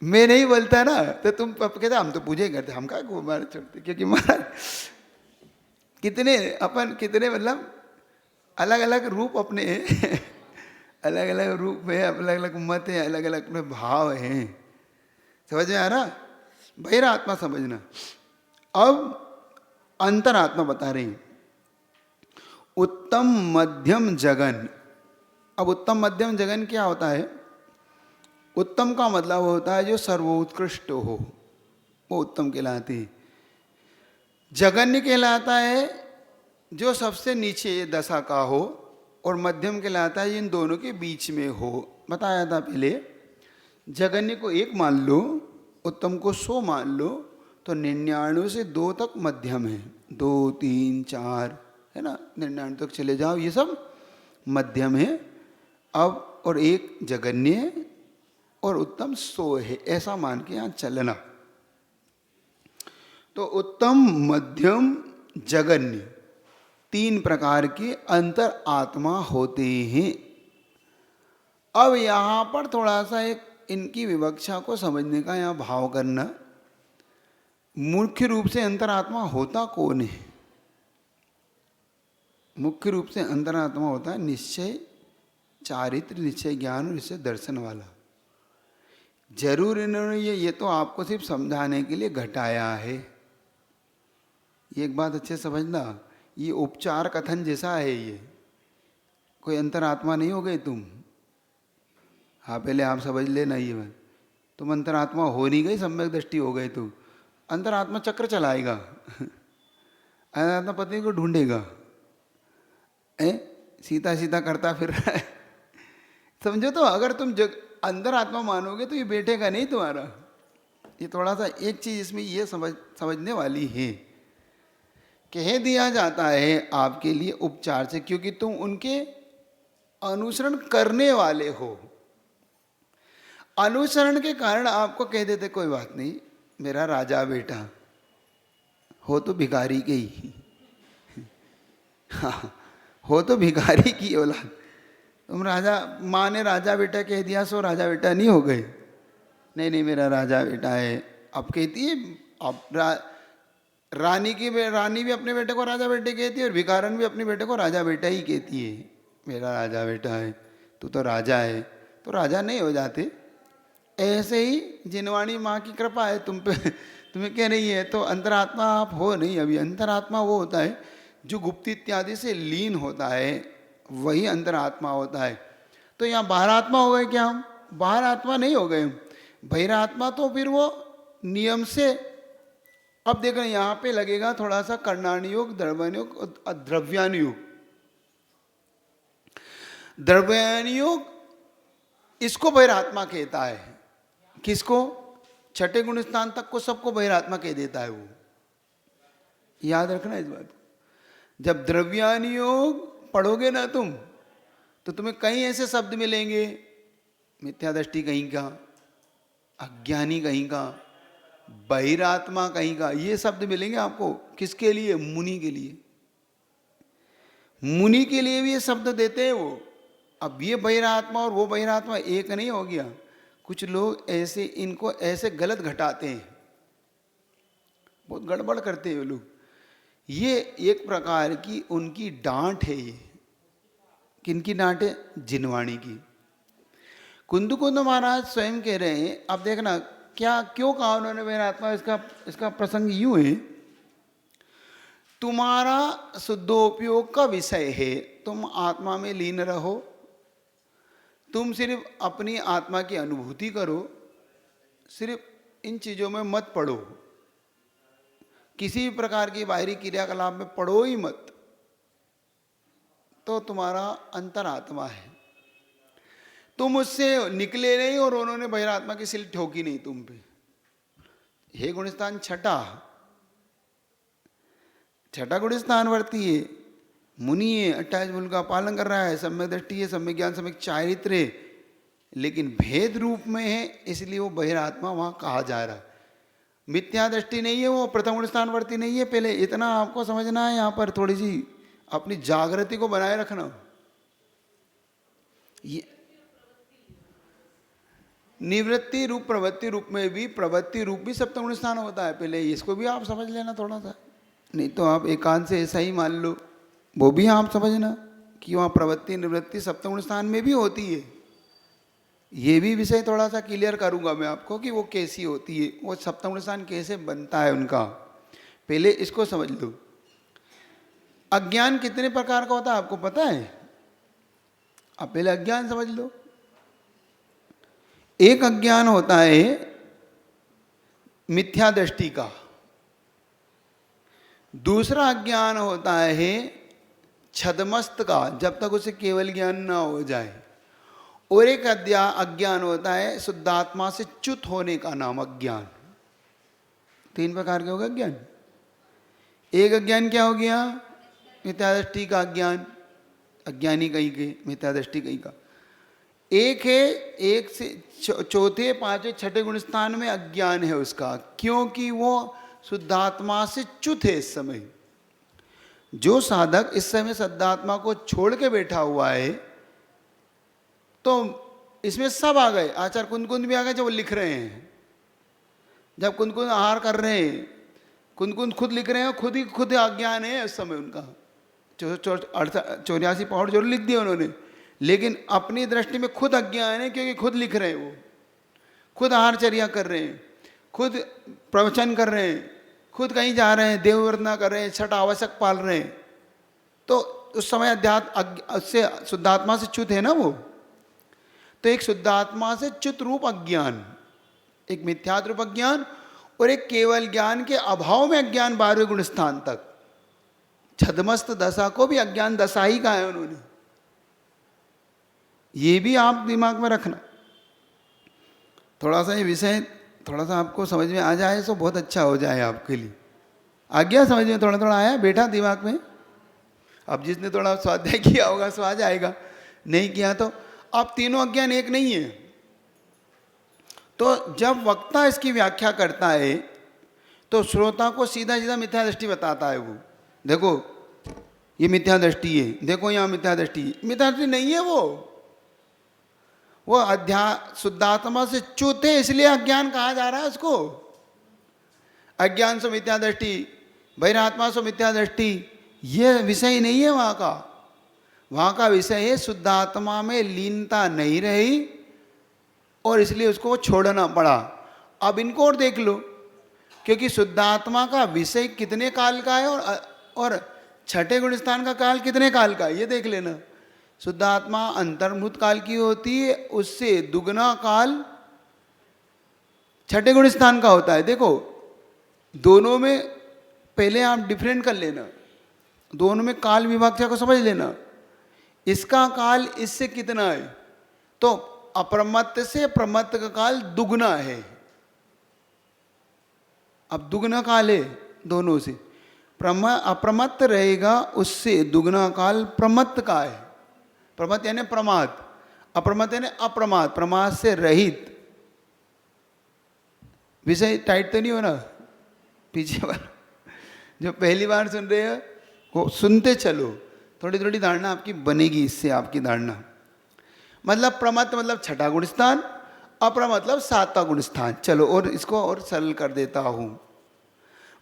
मैं नहीं बोलता ना तो तुम कहते हम तो पूजा ही करते, हम क्या मारे छोड़ते, क्योंकि महाराज कितने मतलब अलग अलग रूप अपने अलग अलग रूप है, अलग अलग मत है, अलग अलग अपने भाव हैं। समझ में आ रहा? बहिरात्मा समझना। अब अंतरात्मा बता रही, उत्तम मध्यम जगन। अब उत्तम मध्यम जगन क्या होता है? उत्तम का मतलब होता है जो सर्वोत्कृष्ट हो, वो उत्तम कहलाती है। जगन्य कहलाता है जो सबसे नीचे दशा का हो, और मध्यम कहलाता है इन दोनों के बीच में हो। बताया था पहले, जगन्य को 1 मान लो, उत्तम को 100 मान लो, तो 99 से 2 तक मध्यम है, 2, 3, 4 है ना, 99 तक चले जाओ, ये सब मध्यम है। अब और 1 जगन्य है और उत्तम 100 है, ऐसा मान के यहाँ चलना। तो उत्तम मध्यम जगन्य 3 प्रकार के अंतर आत्मा होते हैं। अब यहाँ पर थोड़ा सा एक इनकी विवक्षा को समझने का यहाँ भाव करना। मुख्य रूप से अंतरात्मा होता कौन है? मुख्य रूप से अंतरात्मा होता है निश्चय चारित्र, निश्चय ज्ञान और निश्चय दर्शन वाला। जरूर इन्होंने ये तो आपको सिर्फ समझाने के लिए घटाया है। ये एक बात अच्छे समझना, ये उपचार कथन जैसा है, ये कोई अंतरात्मा नहीं हो गए तुम। हाँ, पहले आप समझ लेना ये बात, तुम अंतरात्मा हो नहीं गई, सम्यक दृष्टि हो गए तुम। अंतरात्मा चक्र चलाएगा, अंतरात्मा पत्नी को ढूंढेगा, सीता सीता करता फिर रहा है। समझो तो, अगर तुम अंदर आत्मा मानोगे तो ये बैठेगा नहीं तुम्हारा। ये थोड़ा सा एक चीज इसमें ये समझने वाली है। कह दिया जाता है आपके लिए उपचार से, क्योंकि तुम उनके अनुसरण करने वाले हो। अनुसरण के कारण आपको कह देते कोई बात नहीं, मेरा राजा बेटा हो तो भिखारी के ही, हाँ हो तो भिखारी की औलाद। तुम राजा, माँ ने राजा बेटा कह दिया सो राजा बेटा नहीं हो गए। नहीं नहीं, मेरा राजा बेटा है। अब कहती है, अब रानी भी अपने बेटे को राजा बेटे कहती है, और भिखारन भी अपने बेटे को राजा बेटा ही कहती है। मेरा राजा बेटा है, तू तो राजा है। तो राजा नहीं हो जाते। ऐसे ही जिनवाणी माँ की कृपा है तुम पे, तुम्हें कह रही है तो अंतरात्मा आप हो नहीं। अभी अंतरात्मा वो होता है जो गुप्त इत्यादि से लीन होता है, वही अंतरात्मा होता है। तो यहाँ बाहर आत्मा हो गए क्या हम? बाहर आत्मा नहीं हो गए। बहिरात्मा तो फिर वो नियम से, अब देख रहे यहाँ पे लगेगा थोड़ा सा कर्णानुयोग, द्रव्यानुयोग और द्रव्यानुयोग। द्रव्यानुयोग इसको बहिरात्मा कहता है। किसको? छठे गुण स्थान तक को सबको बहिरात्मा कह देता है वो। याद रखना इस बात को। जब द्रव्यानुयोग पढ़ोगे ना तुम, तो तुम्हें कई ऐसे शब्द मिलेंगे, मिथ्या दृष्टि कहीं का, अज्ञानी कहीं का, बहिरात्मा कहीं का, ये शब्द मिलेंगे आपको। किसके लिए? मुनि के लिए। मुनि के लिए भी ये शब्द देते हैं वो। अब ये बहिरात्मा और वो बहिरात्मा एक नहीं हो गया। कुछ लोग ऐसे इनको ऐसे गलत घटाते हैं, बहुत गड़बड़ करते हैं वो लोग। ये एक प्रकार की उनकी डांट है। ये किनकी डांट है? जिनवाणी की। कुंद महाराज स्वयं कह रहे हैं, अब देखना क्या क्यों कहा उन्होंने बहिरात्मा। इसका प्रसंग यूं है, तुम्हारा शुद्धोपयोग का विषय है, तुम आत्मा में लीन रहो, तुम सिर्फ अपनी आत्मा की अनुभूति करो, सिर्फ इन चीज़ों में मत पड़ो, किसी भी प्रकार की बाहरी क्रियाकलाप में पड़ो ही मत, तो तुम्हारा अंतरात्मा है। तुम उससे निकले नहीं और उन्होंने बहिरात्मा की सिल ठोकी नहीं तुम पे। हे गुणस्थान छठा गुणस्थान वर्ती है, मुनि है, 28 मूल का पालन कर रहा है, सम्यक दृष्टि है, सम्यक ज्ञान, सम्यक चारित्र है, लेकिन भेद रूप में है, इसलिए वो बहिरात्मा वहां कहा जा रहा है। मिथ्या दृष्टि नहीं है वो, प्रथम गुण स्थान वर्ती नहीं है। पहले इतना आपको समझना है, यहाँ पर थोड़ी सी अपनी जागृति को बनाए रखना। ये निवृत्ति रूप प्रवृत्ति रूप में भी, प्रवृत्ति रूप भी सप्तम गुण स्थान होता है। पहले इसको भी आप समझ लेना थोड़ा सा, नहीं तो आप एकांत से ऐसा ही मान लो। वो भी आप समझना कि वहाँ प्रवृत्ति निवृत्ति सप्तम गुण स्थान में भी होती है। ये भी विषय थोड़ा सा क्लियर करूँगा मैं आपको कि वो कैसी होती है, वो सप्तम गुण स्थान कैसे बनता है उनका। पहले इसको समझ लो। अज्ञान कितने प्रकार का होता है आपको पता है? अब पहले अज्ञान समझ लो। एक अज्ञान होता है मिथ्या दृष्टि का, दूसरा अज्ञान होता है छदमस्त का, जब तक उसे केवल ज्ञान ना हो जाए, और एक अज्ञान होता है शुद्धात्मा से च्युत होने का नाम अज्ञान। तीन प्रकार के हो गए अज्ञान। एक अज्ञान क्या हो गया? मिथ्या दृष्टि का अज्ञान, अज्ञानी कहीं के, मिथ्या दृष्टि कहीं का। एक है एक से चौथे पांचवें छठे गुण स्थान में अज्ञान है उसका, क्योंकि वो शुद्धात्मा से च्युत है। इस समय जो साधक इस समय शुद्धात्मा को छोड़ के बैठा हुआ है, तो इसमें सब आ गए। आचार्य कुंद भी आ गए जब वो लिख रहे हैं, जब कुंद आहार कर रहे हैं, कुंद खुद लिख रहे हैं, खुद ही अज्ञान है उस समय उनका। 84 पौड़ जरूर लिख दिए उन्होंने, लेकिन अपनी दृष्टि में खुद अज्ञान है, क्योंकि खुद लिख रहे हैं, वो खुद आहारचर्या कर रहे हैं, खुद प्रवचन कर रहे हैं, खुद कहीं जा रहे हैं, देवव्रतना कर रहे हैं, छठ आवश्यक पाल रहे हैं। तो उस समय अध्यात्म से शुद्धात्मा से च्युत है ना वो। तो एक शुद्धात्मा से च्युत रूप अज्ञान, एक मिथ्यात्व रूप अज्ञान, और एक केवल ज्ञान के अभाव में अज्ञान 12वें गुण स्थान तक। छदमस्त दशा को भी अज्ञान दशा ही कहा है उन्होंने। ये भी आप दिमाग में रखना। थोड़ा सा ये विषय थोड़ा सा आपको समझ में आ जाए तो बहुत अच्छा हो जाए आपके लिए। आ गया समझ में? थोड़ा थोड़ा आया बेटा दिमाग में? अब जिसने थोड़ा स्वाध्याय किया होगा सो आ जाएगा, नहीं किया तो अब तीनों अज्ञान एक नहीं है। तो जब वक्ता इसकी व्याख्या करता है तो श्रोता को सीधा सीधा मिथ्या दृष्टि बताता है। वो देखो ये मिथ्या दृष्टि है, देखो यहाँ मिथ्या दृष्टि है। मिथ्या दृष्टि नहीं है वो शुद्धात्मा से च्युत है, इसलिए अज्ञान कहा जा रहा है उसको। अज्ञान से मिथ्या दृष्टि, बहिरात्मा से मिथ्या दृष्टि, ये विषय नहीं है वहाँ का। वहाँ का विषय है शुद्धात्मा में लीनता नहीं रही और इसलिए उसको वो छोड़ना पड़ा। अब इनको और देख लो, क्योंकि शुद्धात्मा का विषय कितने काल का है और छठे गुण स्थान का काल कितने काल का है, ये देख लेना। शुद्धात्मा अंतर्मुख काल की होती है, उससे दुगना काल छठे गुण स्थान का होता है। देखो दोनों में पहले आप डिफरेंट कर लेना, दोनों में काल विभाज्य को समझ लेना। इसका काल इससे कितना है, तो अप्रमत्त से प्रमत्त का काल दुगना है। अब दुगना काल है दोनों से, अप्रमत्त रहेगा उससे दुगना काल प्रमत्त का है। प्रमत्त यानी प्रमाद, अप्रमत्त यानी अप्रमाद, प्रमाद से रहित। विषय टाइट तो नहीं हो ना? पीछे वाला जो पहली बार सुन रहे हो वो सुनते चलो, थोड़ी थोड़ी धारणा आपकी बनेगी इससे। आपकी धारणा मतलब प्रमत्त मतलब छठा गुण स्थान, अप्र मतलब सातवां गुण स्थान। चलो और इसको और सरल कर देता हूँ।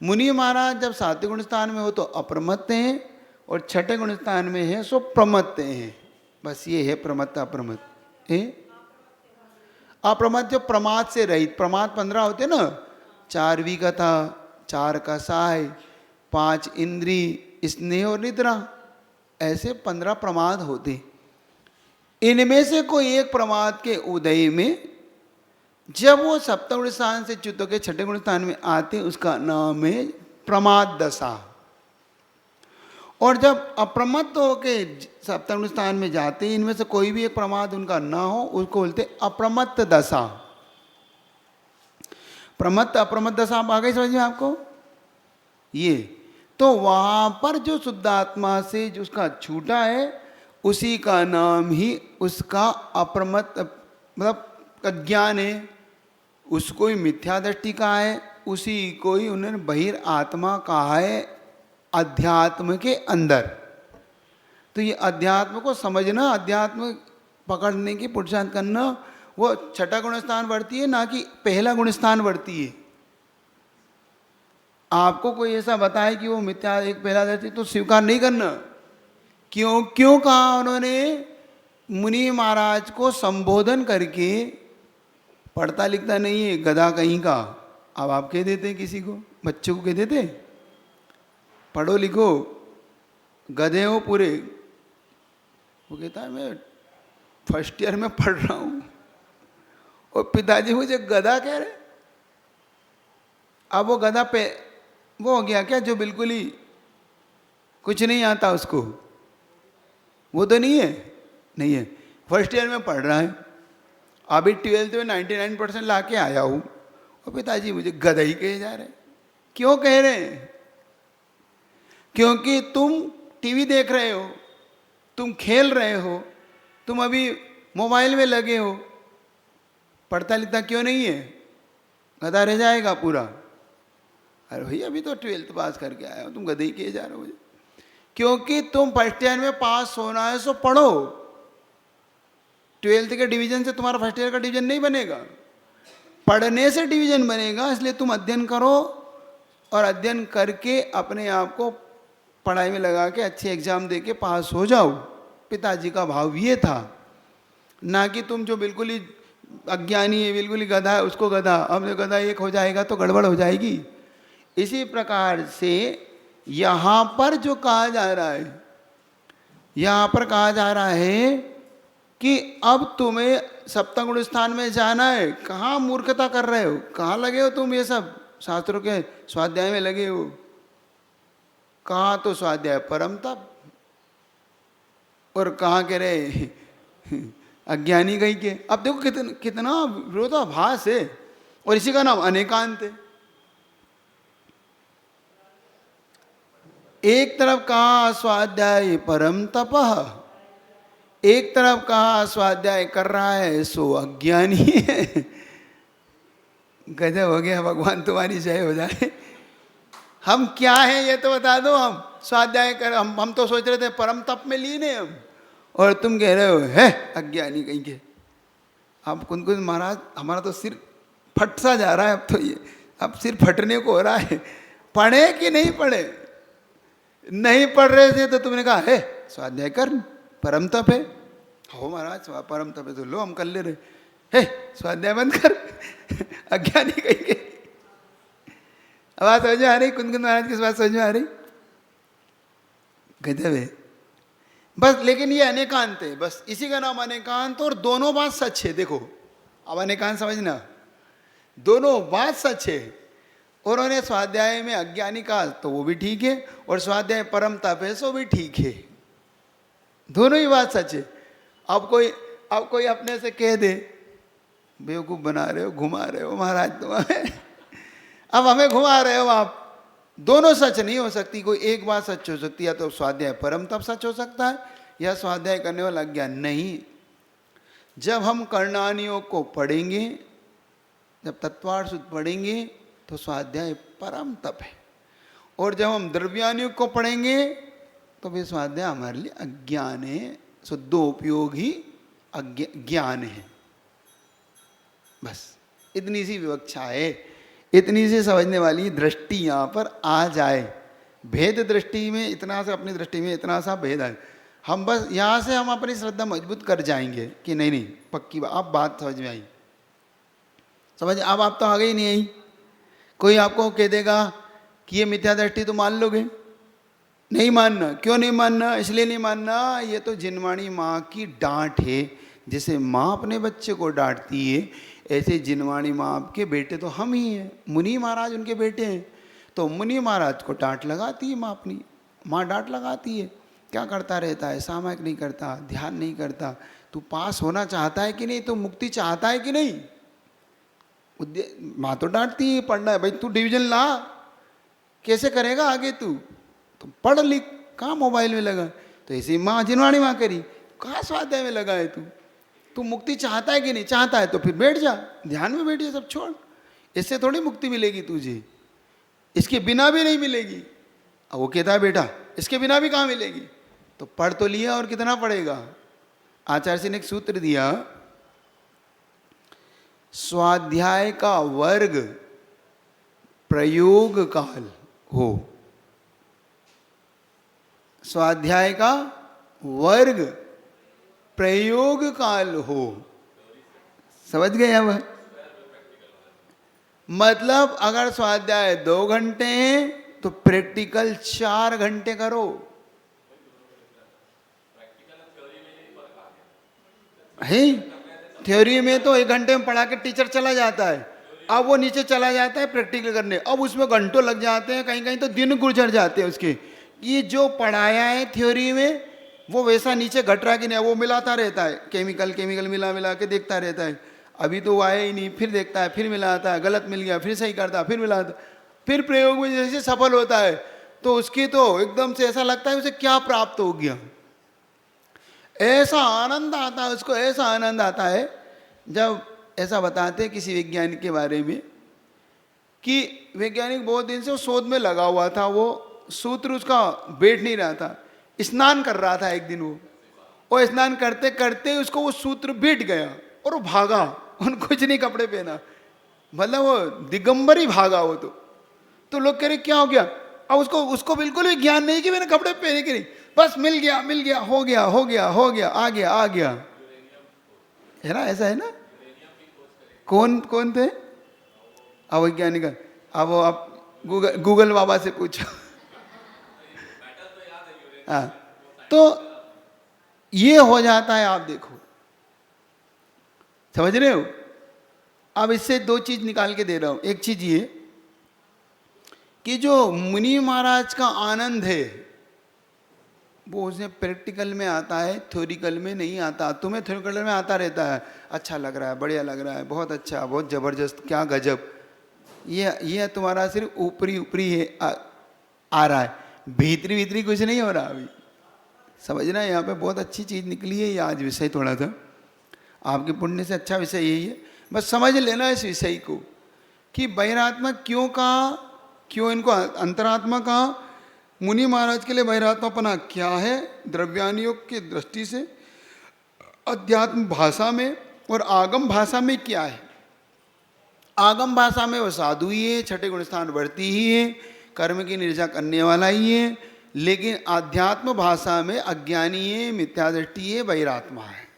मुनि महाराज जब सातवें गुण स्थान में हो तो अप्रमत्त हैं और छठे गुण स्थान में है सो प्रमत्त हैं। बस ये है प्रमत्त अप्रमत्त है। अप्रमत्त जो प्रमाद से रहित, प्रमाद 15 होते ना, 4 विगता, 4 कसाय, 5 इंद्री, स्नेह और निद्रा, ऐसे 15 प्रमाद होते। इनमें से कोई एक प्रमाद के उदय में जब वो सप्तम गुण स्थान से च्युत होकर छठे गुण स्थान में आते उसका नाम है प्रमाद दशा। और जब अप्रमत्त होके सप्तम गुण स्थान में जाते हैं, इनमें से कोई भी एक प्रमाद उनका ना हो, उसको बोलते अप्रमत्त दशा। प्रमत्त अप्रमत्त दशा आप आ गई समझ में आपको? ये तो वहां पर जो शुद्धात्मा से जो उसका छूटा है उसी का नाम ही उसका अप्रमत्त मतलब अज्ञान है, उसको ही मिथ्या दृष्टि कहा है, उसी को ही उन्होंने बहिर आत्मा कहा है अध्यात्म के अंदर। तो ये अध्यात्म को समझना, अध्यात्म पकड़ने की पुरुषार्थ करना, वो छठा गुण स्थान बढ़ती है ना कि पहला गुण स्थान बढ़ती है। आपको कोई ऐसा बताए कि वो मिथ्या एक पहला दृष्टि, तो स्वीकार नहीं करना। क्यों कहा उन्होंने? मुनि महाराज को संबोधन करके, पढ़ता लिखता नहीं है गधा कहीं का। अब आप कह देते किसी को, बच्चों को कह देते पढ़ो लिखो, गधे हो पूरे। वो कहता है मैं फर्स्ट ईयर में पढ़ रहा हूँ और पिताजी मुझे गधा कह रहे। अब वो गधा पे वो हो गया क्या, जो बिल्कुल ही कुछ नहीं आता उसको? वो तो नहीं है, नहीं है। फर्स्ट ईयर में पढ़ रहा है, अभी 12th में 99% ला के आया हूँ और पिताजी मुझे गधा ही कहे जा रहे। क्यों कह रहे हैं? क्योंकि तुम टीवी देख रहे हो, तुम खेल रहे हो, तुम अभी मोबाइल में लगे हो, पढ़ता लिखता क्यों नहीं है? गधा रह जाएगा पूरा। अरे भैया अभी तो 12th पास करके आया हो, तुम गधे ही किए जा रहे हो मुझे। क्योंकि तुम फर्स्ट ईयर में पास होना है सो पढ़ो। 12th के डिवीजन से तुम्हारा फर्स्ट ईयर का डिवीजन नहीं बनेगा, पढ़ने से डिवीजन बनेगा। इसलिए तुम अध्ययन करो और अध्ययन करके अपने आप को पढ़ाई में लगा के अच्छे एग्जाम दे के पास हो जाओ। पिताजी का भाव ये था, ना कि तुम जो बिल्कुल ही अज्ञानी है, बिल्कुल ही गधा है, उसको गधा। अब जो गधा एक हो जाएगा तो गड़बड़ हो जाएगी। इसी प्रकार से यहाँ पर जो कहा जा रहा है, यहाँ पर कहा जा रहा है कि अब तुम्हें सप्तम गुण स्थान में जाना है। कहाँ मूर्खता कर रहे हो? कहाँ लगे हो तुम ये सब शास्त्रों के स्वाध्याय में लगे हो? कहाँ तो स्वाध्याय परम तप और कहाँ कह रहे अज्ञानी कहीं के। अब देखो कितना कितना विरोधाभास है, और इसी का नाम अनेकांत है। एक तरफ कहा स्वाध्याय परम तपः, एक तरफ कहा स्वाध्याय कर रहा है सो अज्ञानी है। गजब हो गया, भगवान तुम्हारी जय हो जाए। हम क्या हैं ये तो बता दो। हम स्वाध्याय कर, हम तो सोच रहे थे परम तप में लीन है हम, और तुम कह रहे हो है अज्ञानी कहीं के। अब कुंद महाराज हमारा तो सिर फट सा जा रहा है अब तो, ये अब सिर फटने को हो रहा है। पढ़े कि नहीं पढ़े? नहीं पढ़ रहे थे तो तुमने कहा है स्वाध्याय कर, परम तप है। हो महाराज परम तप है तो लो हम कर ले रहे, है स्वाध्याय बंद कर। अज्ञानी कहीं के। अब बात समझ में आ रही? कुंद महाराज की बात समझ में आ रही? गजब है बस। लेकिन ये अनेकांत है, बस इसी का नाम अनेकांत। और दोनों बात सच है। देखो अब अनेकांत समझना, दोनों बात सच है। और उन्होंने स्वाध्याय में अज्ञानी कहा तो वो भी ठीक है, और स्वाध्याय परम तप है सो भी ठीक है। दोनों ही बात सच है। अब कोई अपने से कह दे बेवकूफ बना रहे हो, घुमा रहे हो महाराज तुम हमें, अब हमें घुमा रहे हो आप। दोनों सच नहीं हो सकती, कोई एक बात सच हो सकती है। तो स्वाध्याय परम तप सच हो सकता है, या स्वाध्याय करने वाला अज्ञान नहीं। जब हम कर्णानियों को पढ़ेंगे, जब तत्वार्थ पढ़ेंगे तो स्वाध्याय परम तप है, और जब हम द्रव्यानुयोग को पढ़ेंगे तो भी स्वाध्याय हमारे लिए अज्ञान है। सो दो उपयोगी ज्ञान है। बस इतनी सी विवक्षा है, इतनी सी समझने वाली दृष्टि यहाँ पर आ जाए। भेद दृष्टि में इतना सा, अपनी दृष्टि में इतना सा भेद है। हम बस यहाँ से हम अपनी श्रद्धा मजबूत कर जाएंगे कि नहीं नहीं पक्की बात। अब बात समझ में आई? समझ अब आप तो आ गई नहीं आई। कोई आपको कह देगा कि ये मिथ्या दृष्टि तो मान लोगे? नहीं मानना। क्यों नहीं मानना? इसलिए नहीं मानना, ये तो जिनवाणी माँ की डांट है। जैसे माँ अपने बच्चे को डांटती है, ऐसे जिनवाणी माँ आपके बेटे तो हम ही हैं। मुनि महाराज उनके बेटे हैं, तो मुनि महाराज को डांट लगाती है माँ अपनी। माँ डांट लगाती है, क्या करता रहता है, सामयिक नहीं करता, ध्यान नहीं करता, तू पास होना चाहता है कि नहीं, तू मुक्ति चाहता है कि नहीं। माँ तो डांटती है, पढ़ना है भाई, तू डिवीजन ला, कैसे करेगा आगे तू, तो पढ़ लिख, कहाँ मोबाइल में लगा। तो ऐसी माँ जिनवाणी माँ करी, कहाँ स्वाध्याय में लगा है तू मुक्ति चाहता है कि नहीं, चाहता है तो फिर बैठ जा, ध्यान में बैठ जा, सब छोड़। इससे थोड़ी मुक्ति मिलेगी तुझे, इसके बिना भी नहीं मिलेगी। अब वो कहता है बेटा इसके बिना भी कहाँ मिलेगी, तो पढ़ तो लिया और कितना पढ़ेगा। आचार्य जी ने एक सूत्र दिया, स्वाध्याय का वर्ग प्रयोग काल हो। स्वाध्याय का वर्ग प्रयोग काल हो। समझ गए? अब मतलब अगर स्वाध्याय 2 घंटे हैं तो प्रैक्टिकल 4 घंटे करो। है थ्योरी में तो 1 घंटे में पढ़ा के टीचर चला जाता है, अब वो नीचे चला जाता है प्रैक्टिकल करने, अब उसमें घंटों लग जाते हैं, कहीं कहीं तो दिन गुजर जाते हैं उसके। ये जो पढ़ाया है थ्योरी में वो वैसा नीचे घट रहा कि नहीं, वो मिलाता रहता है, केमिकल मिला के देखता रहता है। अभी तो वो आया ही नहीं, फिर देखता है, फिर मिलाता है, गलत मिल गया फिर सही करता है, फिर मिलाता, फिर प्रयोग में जैसे सफल होता है तो उसकी तो एकदम से ऐसा लगता है उसे क्या प्राप्त हो गया। ऐसा आनंद आता है उसको, ऐसा आनंद आता है जब ऐसा बताते किसी वैज्ञानिक के बारे में कि वैज्ञानिक बहुत दिन से वो शोध में लगा हुआ था, वो सूत्र उसका बैठ नहीं रहा था, स्नान कर रहा था एक दिन वो स्नान करते करते उसको वो सूत्र बैठ गया और वो भागा, उन कुछ नहीं कपड़े पहना, मतलब वो दिगंबर ही भागा वो तो लोग कह रहे क्या हो गया। अब उसको बिल्कुल भी ज्ञान नहीं कि मैंने कपड़े पहने के नहीं, बस मिल गया हो गया आ गया है ना, ऐसा है ना। कौन थे अवैज्ञानिक? अब वो आप गूगल बाबा से पूछो। हाँ, तो ये हो जाता है। आप देखो, समझ रहे हो? अब इससे 2 चीज निकाल के दे रहा हूं। एक चीज ये कि जो मुनि महाराज का आनंद है वो उसे प्रैक्टिकल में आता है, थ्योरिकल में नहीं आता। तुम्हें थ्योरिकल में आता रहता है, अच्छा लग रहा है, बढ़िया लग रहा है, बहुत अच्छा, बहुत ज़बरदस्त, क्या गजब। ये तुम्हारा सिर्फ ऊपरी ऊपरी है, आ रहा है, भीतरी भीतरी कुछ नहीं हो रहा अभी। समझना है, यहाँ पे बहुत अच्छी चीज़ निकली है ये आज विषय, थोड़ा सा आपके पुण्य से अच्छा विषय यही है। बस समझ लेना इस विषय को कि बहिरात्मा क्यों कहा, क्यों इनको अंतरात्मा कहा। मुनि महाराज के लिए बहिरात्मापना क्या है द्रव्यान योग की दृष्टि से, अध्यात्म भाषा में और आगम भाषा में क्या है। आगम भाषा में वो साधु ही है, छठे गुण स्थान वर्ती ही है, कर्म की निर्जा करने वाला ही है। लेकिन आध्यात्म भाषा में अज्ञानी है, मिथ्या दृष्टि है, बहिरात्मा है।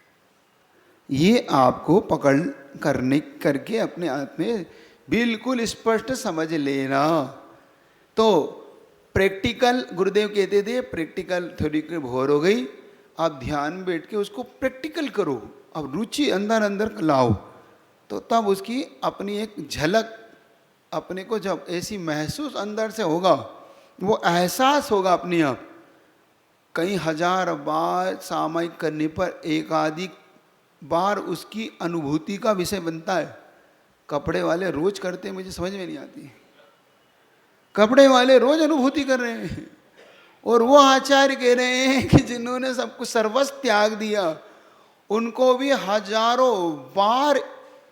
ये आपको पकड़ करके अपने आप में बिल्कुल स्पष्ट समझ लेना। तो प्रैक्टिकल, गुरुदेव कहते थे प्रैक्टिकल थ्योरी की भोर हो गई, आप ध्यान में बैठ के उसको प्रैक्टिकल करो, अब रुचि अंदर अंदर लाओ, तो तब उसकी अपनी एक झलक अपने को जब ऐसी महसूस अंदर से होगा, वो एहसास होगा अपने आप। कई हजार बार सामायिक करने पर एक आदि बार उसकी अनुभूति का विषय बनता है। कपड़े वाले रोज करते हैं, मुझे समझ में नहीं आती। कपड़े वाले रोज अनुभूति कर रहे हैं, और वो आचार्य कह रहे हैं कि जिन्होंने सब कुछ सर्वस्व त्याग दिया, उनको भी हजारों बार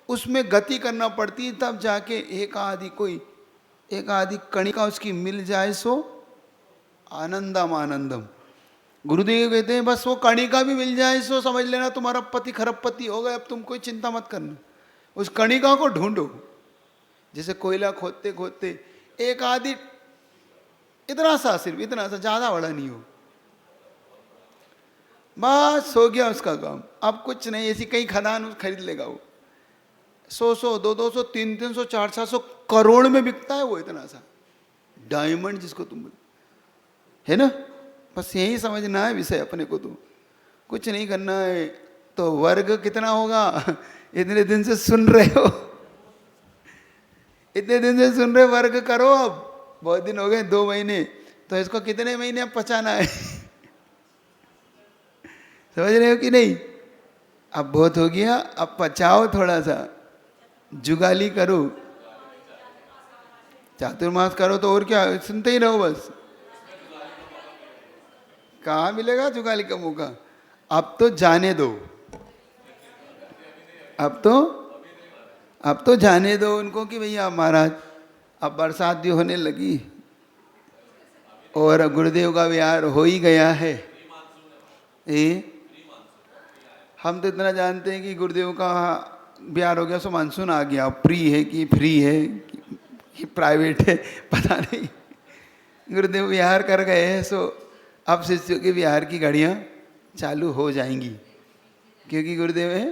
उसमें गति करना पड़ती, तब जाके एक आदि कणिका उसकी मिल जाए, सो आनंदम आनंदम। गुरुदेव कहते हैं बस वो कणिका भी मिल जाए सो समझ लेना तुम्हारा पति खरबपति हो गया, अब तुम कोई चिंता मत करना, उस कणिका को ढूंढो। जैसे कोयला खोदते खोदते एक आदि इतना सा, सिर्फ इतना सा, ज्यादा बड़ा नहीं हो, बस हो गया उसका काम। अब कुछ नहीं, ऐसी कई खदान खरीद लेगा वो, 100 200 300 400 करोड़ में बिकता है वो, इतना सा डायमंड जिसको तुम है ना। बस यही समझना है विषय अपने को, तो कुछ नहीं करना है। तो वर्ग कितना होगा, इतने दिन से सुन रहे हो, इतने दिन से सुन रहे, वर्ग करो। अब बहुत दिन हो गए, 2 महीने, तो इसको कितने महीने अब पचाना है समझ रहे हो कि नहीं। अब बहुत हो गया, अब पचाओ, थोड़ा सा जुगाली करो, चातुर्मास करो, तो और क्या, सुनते ही रहो बस। कहाँ मिलेगा जुगाली का मौका, अब तो जाने दो, अब तो जाने दो उनको कि भैया महाराज अब बरसात भी होने लगी और गुरुदेव का विहार हो ही गया है। हम तो इतना जानते हैं कि गुरुदेव का विहार हो गया, सो मानसून आ गया, प्री है कि फ्री है कि प्राइवेट है पता नहीं, गुरुदेव विहार कर गए हैं, सो अब शिष्यों के विहार की घड़ियाँ चालू हो जाएंगी, क्योंकि गुरुदेव है,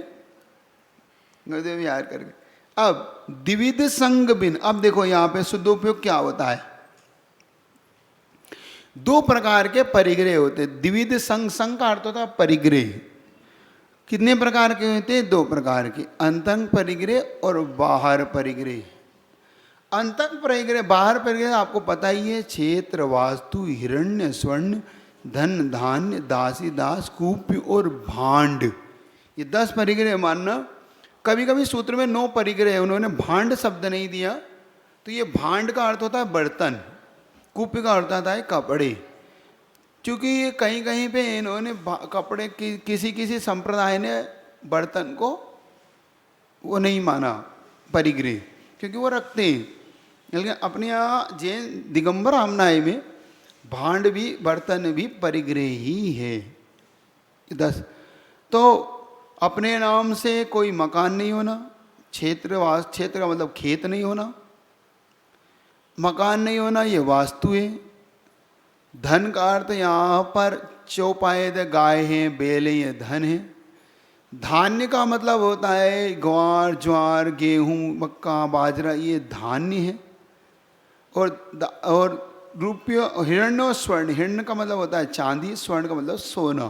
गुरुदेव विहार कर गए। अब द्विविध संग बिन, अब देखो यहाँ पे शुद्धोपयोग क्या होता है। 2 प्रकार के परिग्रह होते हैं। द्विविध संग, संग का अर्थ होता है परिग्रह। कितने प्रकार के होते हैं? 2 प्रकार के, अंतंग परिग्रह और बाहर परिग्रह। अंतंग परिग्रह, बाहर परिग्रह आपको पता ही है, क्षेत्र, वास्तु, हिरण्य, स्वर्ण, धन, धान्य, दासी दास, कूप्य और भांड, ये 10 परिग्रह मानना। कभी कभी सूत्र में 9 परिग्रह है, उन्होंने भांड शब्द नहीं दिया, तो ये भांड का अर्थ होता है बर्तन, कूप्य का अर्थ होता है कपड़े। क्योंकि ये कहीं कहीं पे इन्होंने कपड़े की किसी संप्रदाय ने बर्तन को वो नहीं माना परिग्रह, क्योंकि वो रखते हैं। लेकिन अपने यहाँ जैन दिगंबर आमनाय में भांड भी, बर्तन भी परिग्रह ही है 10। तो अपने नाम से कोई मकान नहीं होना, क्षेत्र का मतलब खेत नहीं होना, मकान नहीं होना, ये वास्तु है। धन का अर्थ यहाँ पर चौपायद गाय हैं, बैल हैं, ये धन है। धान्य का मतलब होता है ग्वार, ज्वार, गेहूँ, मक्का, बाजरा, ये धान्य है। और रुपये, हिरण्य और स्वर्ण, हिरण्य का मतलब होता है चांदी, स्वर्ण का मतलब सोना,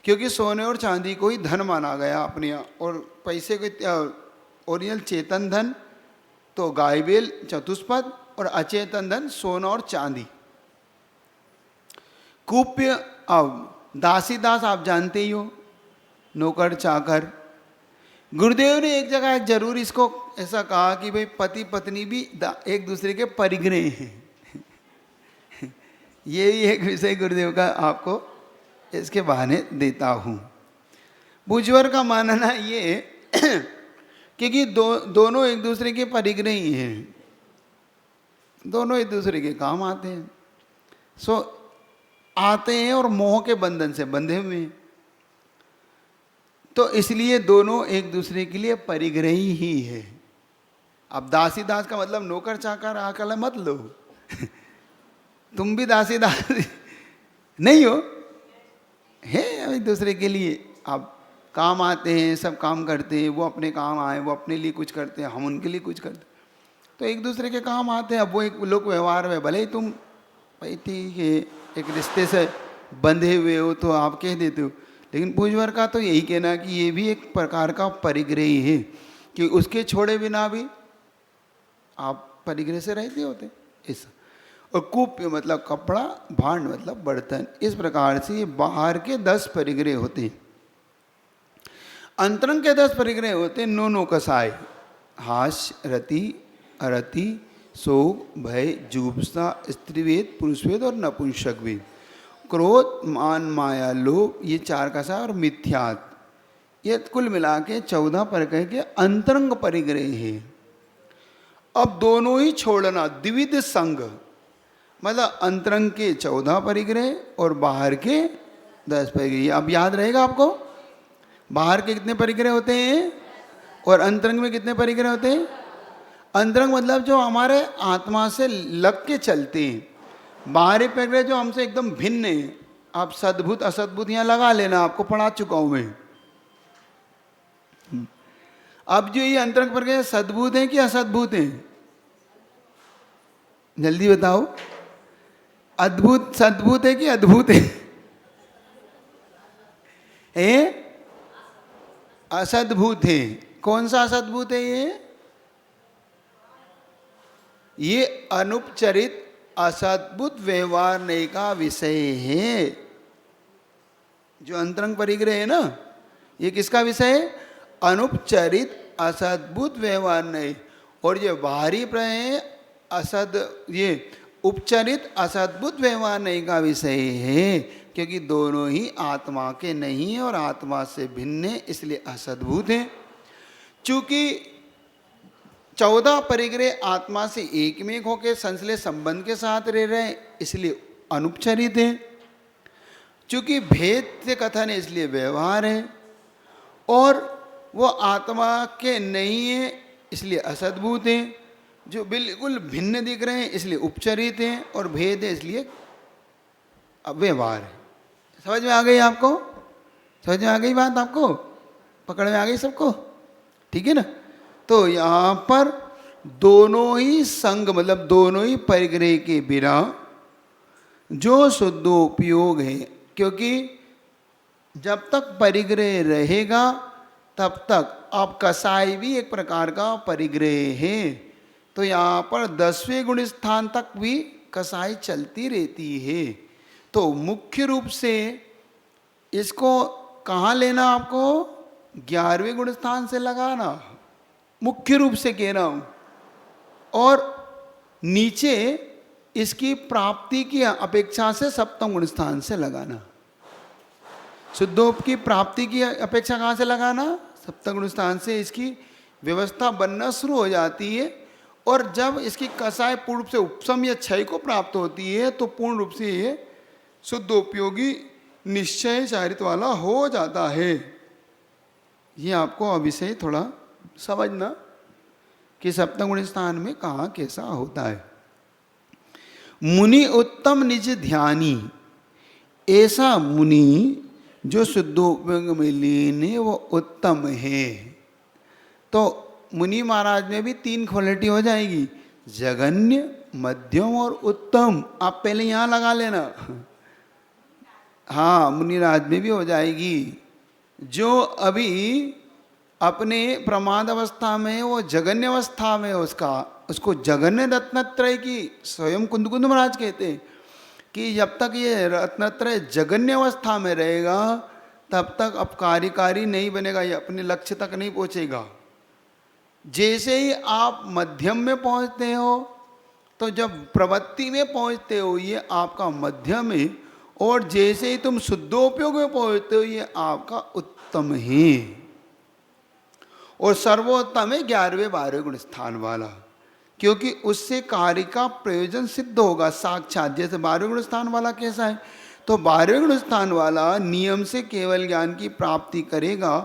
क्योंकि सोने और चांदी को ही धन माना गया अपने यहाँ। और पैसे को ओरिजिनल चेतन धन तो गाय बैल चतुष्पद, और अचेतन धन सोना और चांदी। कूप्य अब दासी दास आप जानते ही हो, नौकर चाकर। गुरुदेव ने एक जगह जरूर इसको ऐसा कहा कि भाई पति पत्नी भी एक दूसरे के परिग्रह हैं। ये भी एक विषय गुरुदेव का आपको इसके बहाने देता हूँ। बुझवर का मानना ये क्योंकि दोनों एक दूसरे के परिग्रह ही हैं, दोनों एक दूसरे के काम आते हैं, सो आते हैं और मोह के बंधन से बंधे हुए हैं, तो इसलिए दोनों एक दूसरे के लिए परिग्रही ही है। अब दासी दास का मतलब नौकर चाकर आकल मत लो। तुम भी दासी दास नहीं हो, है एक दूसरे के लिए आप काम आते हैं, सब काम करते हैं, वो अपने काम आए, वो अपने लिए कुछ करते हैं, हम उनके लिए कुछ करते हैं, तो एक दूसरे के काम आते हैं। अब वो एक लोक व्यवहार में भले ही तुम भाई ठीक है एक रिश्ते से बंधे हुए हो तो आप कह देते हो, लेकिन पूजवर का तो यही कहना कि ये भी एक प्रकार का परिग्रह ही है कि उसके छोड़े बिना भी आप परिग्रह से रहते होते ऐसा। और कुप्य मतलब कपड़ा, भांड मतलब बर्तन, इस प्रकार से बाहर के 10 परिग्रह होते हैं। अंतरंग के 10 परिग्रह होते हैं। नो कसाय, हास्य, रति, अरति, शोक, भय, जुगुप्सा, स्त्रीवेद, पुरुषवेद और नपुंसकवेद। क्रोध, मान, माया, लोभ, ये 4 कसाय और मिथ्यात, ये कुल मिला के 14 परिग्रह के अंतरंग परिग्रह है। अब दोनों ही छोड़ना, द्विविध संग मतलब अंतरंग के 14 परिग्रह और बाहर के 10 परिग्रह। अब याद रहेगा आपको, बाहर के कितने परिग्रह होते हैं और अंतरंग में कितने परिग्रह होते हैं। अंतरंग मतलब जो हमारे आत्मा से लग के चलते हैं, बाहरी परिग्रह जो हमसे एकदम भिन्न है। आप सद्भुत असद्भुत यहाँ लगा लेना, आपको पढ़ा चुका हूँ मैं। अब जो ये अंतरंग परिग्रह सद्भुत हैं कि असद्भुत हैं, जल्दी बताओ। अद्भुत सद्भुत है कि अद्भुत है? असद्भुत है। कौन सा असद्भुत है ये अनुपचरित असद्भुत व्यवहार नहीं का विषय है। जो अंतरंग परिग्रह है ना, ये किसका विषय है? अनुपचरित असद्भुत व्यवहार नहीं। और ये बाहरी प्रय ये उपचरित असद्भुत व्यवहार नहीं का विषय है, क्योंकि दोनों ही आत्मा के नहीं है और आत्मा से भिन्न है, इसलिए असद्भुत है। चूंकि 14 परिग्रह आत्मा से एक में एक होकर संश्लेष संबंध के साथ रह रहे हैं, इसलिए अनुपचरित है। चूंकि भेद से कथन है, इसलिए व्यवहार है। और वो आत्मा के नहीं है, इसलिए असद्भुत है। जो बिल्कुल भिन्न दिख रहे हैं, इसलिए उपचरित हैं। और भेद है, इसलिए व्यवहार है। समझ में आ गई आपको? समझ में आ गई बात आपको? पकड़ में आ गई सबको? ठीक है ना? तो यहाँ पर दोनों ही संग मतलब दोनों ही परिग्रह के बिना जो शुद्धोपयोग है, क्योंकि जब तक परिग्रह रहेगा तब तक आप कसाई भी एक प्रकार का परिग्रह है। तो यहाँ पर 10वें गुण स्थान तक भी कसाई चलती रहती है। तो मुख्य रूप से इसको कहाँ लेना आपको? 11वें गुण स्थान से लगाना, मुख्य रूप से कह रहा हूँ। और नीचे इसकी प्राप्ति की अपेक्षा से 7वें गुण स्थान से लगाना। शुद्धोप की प्राप्ति की अपेक्षा कहाँ से लगाना? 7वें गुण स्थान से इसकी व्यवस्था बनना शुरू हो जाती है। और जब इसकी कसाय पूर्ण रूप से उपशम या क्षय को प्राप्त होती है, तो पूर्ण रूप से ये शुद्धोपयोगी निश्चय चारित्र वाला हो जाता है। ये आपको अविषय थोड़ा समझना कि 7वें गुण स्थान में कहाँ कैसा होता है। मुनि उत्तम निज ध्यानी, ऐसा मुनि जो शुद्धोपयोग में लीन है वो उत्तम है। तो मुनि महाराज में भी 3 क्वालिटी हो जाएगी, जगन्य, मध्यम और उत्तम। आप पहले यहाँ लगा लेना। हाँ, मुनि राज में भी हो जाएगी। जो अभी अपने प्रमाद अवस्था में, वो जगन्य अवस्था में उसको जगन्य रत्नत्रय की स्वयं कुंद महाराज कहते हैं कि जब तक ये रत्नत्रय जगन्य अवस्था में रहेगा तब तक अब कार्यकारी नहीं बनेगा, ये अपने लक्ष्य तक नहीं पहुंचेगा। जैसे ही आप मध्यम में पहुंचते हो, तो जब प्रवृत्ति में पहुंचते हो ये आपका मध्यम है, और जैसे ही तुम शुद्धोपयोग में पहुंचते हो ये आपका उत्तम है। और सर्वोत्तम है 11वें 12वें गुण स्थान वाला, क्योंकि उससे कार्य का प्रयोजन सिद्ध होगा साक्षात। जैसे 12वें गुण स्थान वाला कैसा है, तो 12वें गुण स्थान वाला नियम से केवल ज्ञान की प्राप्ति करेगा,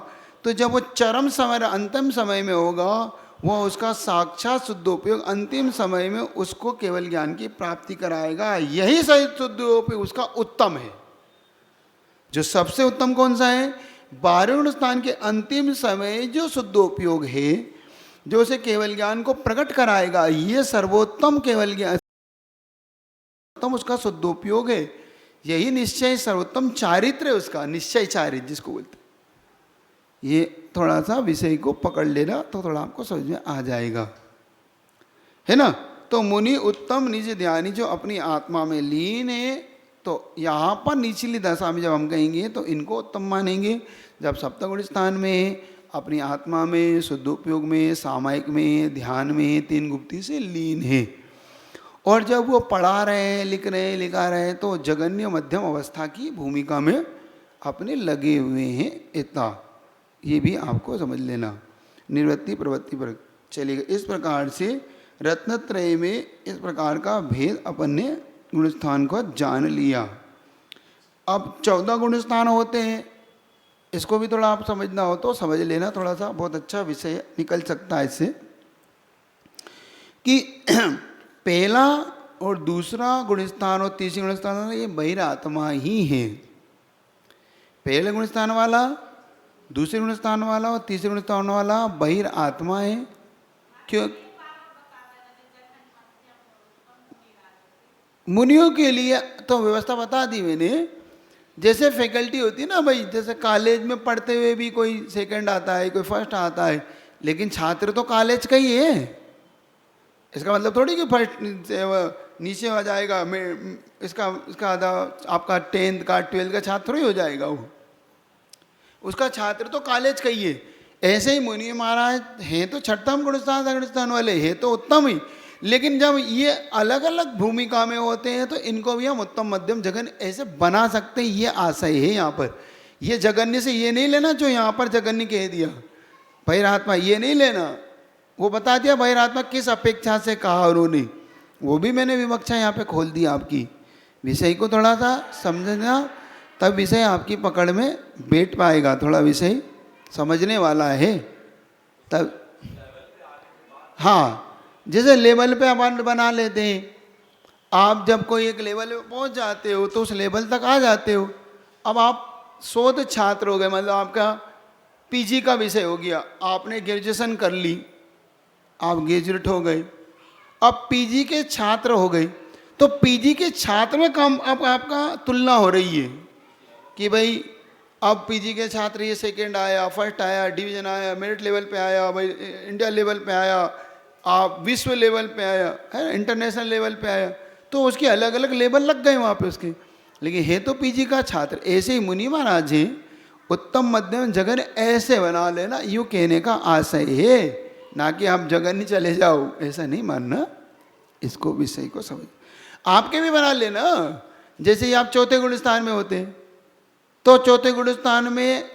तो जब वो चरम समय अंतिम समय में होगा, वह उसका साक्षात शुद्धोपयोग अंतिम समय में उसको केवल ज्ञान की प्राप्ति कराएगा। यही सही शुद्धोपयोग उसका उत्तम है। जो सबसे उत्तम कौन सा है, 12वें गुण स्थान के अंतिम समय जो शुद्धोपयोग है, जो उसे केवल ज्ञान को प्रकट कराएगा, ये सर्वोत्तम केवल ज्ञान उत्तम उसका शुद्धोपयोग है। यही निश्चय सर्वोत्तम चारित्र है उसका, निश्चय चारित्र जिसको बोलते हैं। ये थोड़ा सा विषय को पकड़ लेना तो थोड़ा आपको समझ में आ जाएगा, है ना। तो मुनि उत्तम निज ध्यानी जो अपनी आत्मा में लीन है, तो यहाँ पर निचली दशा में जब हम कहेंगे तो इनको उत्तम मानेंगे। जब सप्तगुण स्थान में अपनी आत्मा में शुद्धोपयोग में सामायिक में ध्यान में 3 गुप्ती से लीन है, और जब वो पढ़ा रहे हैं लिख रहे हैं लिखा रहे हैं तो जगन्य मध्यम अवस्था की भूमिका में अपने लगे हुए हैं। इतना ये भी आपको समझ लेना। निवृत्ति प्रवृत्ति पर चलेगा। इस प्रकार से रत्नत्रय में इस प्रकार का भेद अपन ने गुणस्थान को जान लिया। अब 14 गुणस्थान होते हैं, इसको भी थोड़ा आप समझना हो तो समझ लेना, थोड़ा सा बहुत अच्छा विषय निकल सकता है इससे। कि पहला और दूसरा गुणस्थान और तीसरी गुणस्थान ये बहिरात्मा ही है। पहले गुणस्थान वाला, दूसरे गुणस्थान वाला और तीसरे गुणस्थान वाला बहिरात्मा है। क्यों? मुनियों के लिए तो व्यवस्था बता दी मैंने। जैसे फैकल्टी होती है ना भाई, जैसे कॉलेज में पढ़ते हुए भी कोई सेकंड आता है, कोई फर्स्ट आता है, लेकिन छात्र तो कॉलेज का ही है। इसका मतलब थोड़ी कि फर्स्ट नीचे आ जाएगा, मैं इसका आधा आपका 10th का 12th का छात्र ही हो जाएगा, वो उसका छात्र तो कॉलेज का ही है। ऐसे ही मुनि महाराज हैं तो छठम गुणस्थान गुणस्थान वाले हैं तो उत्तम ही, लेकिन जब ये अलग अलग भूमिका में होते हैं तो इनको भी हम उत्तम मध्यम जगन्य ऐसे बना सकते हैं। ये आशय है यहाँ पर। ये जगन्य से ये नहीं लेना जो यहाँ पर जगन्य कह दिया, बहिरात्मा ये नहीं लेना। वो बता दिया बहिरात्मा किस अपेक्षा से कहा उन्होंने, वो भी मैंने विवक्षा यहाँ पे खोल दी आपकी। विषय को थोड़ा सा समझना, तब विषय आपकी पकड़ में बैठ पाएगा। थोड़ा विषय समझने वाला है तब। हाँ, जैसे लेवल पे अपन बना लेते हैं। आप जब कोई एक लेवल पे पहुंच जाते हो तो उस लेवल तक आ जाते हो। अब आप शोध छात्र हो गए, मतलब आपका पीजी का विषय हो गया, आपने ग्रेजुएशन कर ली, आप ग्रेजुएट हो गए, अब पीजी के छात्र हो गए। तो पीजी के छात्र में कम अब आपका तुलना हो रही है कि भाई अब पीजी के छात्र ये सेकंड आया, फर्स्ट आया, डिवीजन आया, मेरिट लेवल पे आया, भाई इंडिया लेवल पे आया, आप विश्व लेवल पे आया है, इंटरनेशनल लेवल पे आया, तो उसके अलग अलग लेवल लग गए वहाँ पे उसके। लेकिन है तो पीजी का छात्र। ऐसे ही मुनि महाराज हैं, उत्तम मध्यम जगन्य ऐसे बना लेना, यूँ कहने का आशय है, ना कि आप जगन्य चले जाओ, ऐसा नहीं मानना। इसको विषय को समझ आपके भी बना लेना। जैसे ही आप चौथे गुण स्थान में होते हैं तो चौथे गुण स्थान में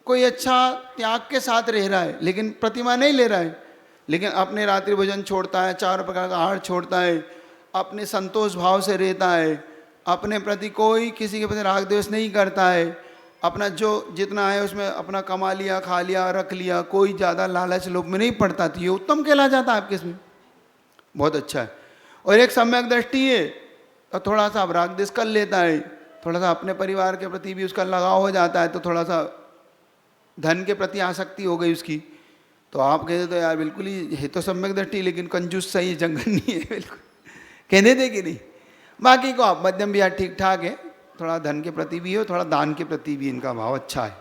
कोई अच्छा त्याग के साथ रह रहा है, लेकिन प्रतिमा नहीं ले रहा है, लेकिन अपने रात्रि भोजन छोड़ता है, 4 प्रकार का आहार छोड़ता है, अपने संतोष भाव से रहता है, अपने प्रति कोई किसी के प्रति राग द्वेष नहीं करता है, अपना जो जितना है उसमें अपना कमा लिया, खा लिया, रख लिया, कोई ज़्यादा लालच लोभ में नहीं पड़ता, तो ये उत्तम कहला जाता है आपके इसमें। बहुत अच्छा है। और एक सम्यक दृष्टि है और थोड़ा सा अब राग द्वेष कर लेता है, थोड़ा सा अपने परिवार के प्रति भी उसका लगाव हो जाता है, तो थोड़ा सा धन के प्रति आसक्ति हो गई उसकी, तो आप कहते तो यार बिल्कुल ही है तो सम्यक दृष्टि, लेकिन कंजूस सही जंगल नहीं है, बिल्कुल कहने दे कि नहीं। बाकी को आप मध्यम भी यार ठीक ठाक है, थोड़ा धन के प्रति भी हो, थोड़ा दान के प्रति भी इनका भाव अच्छा है,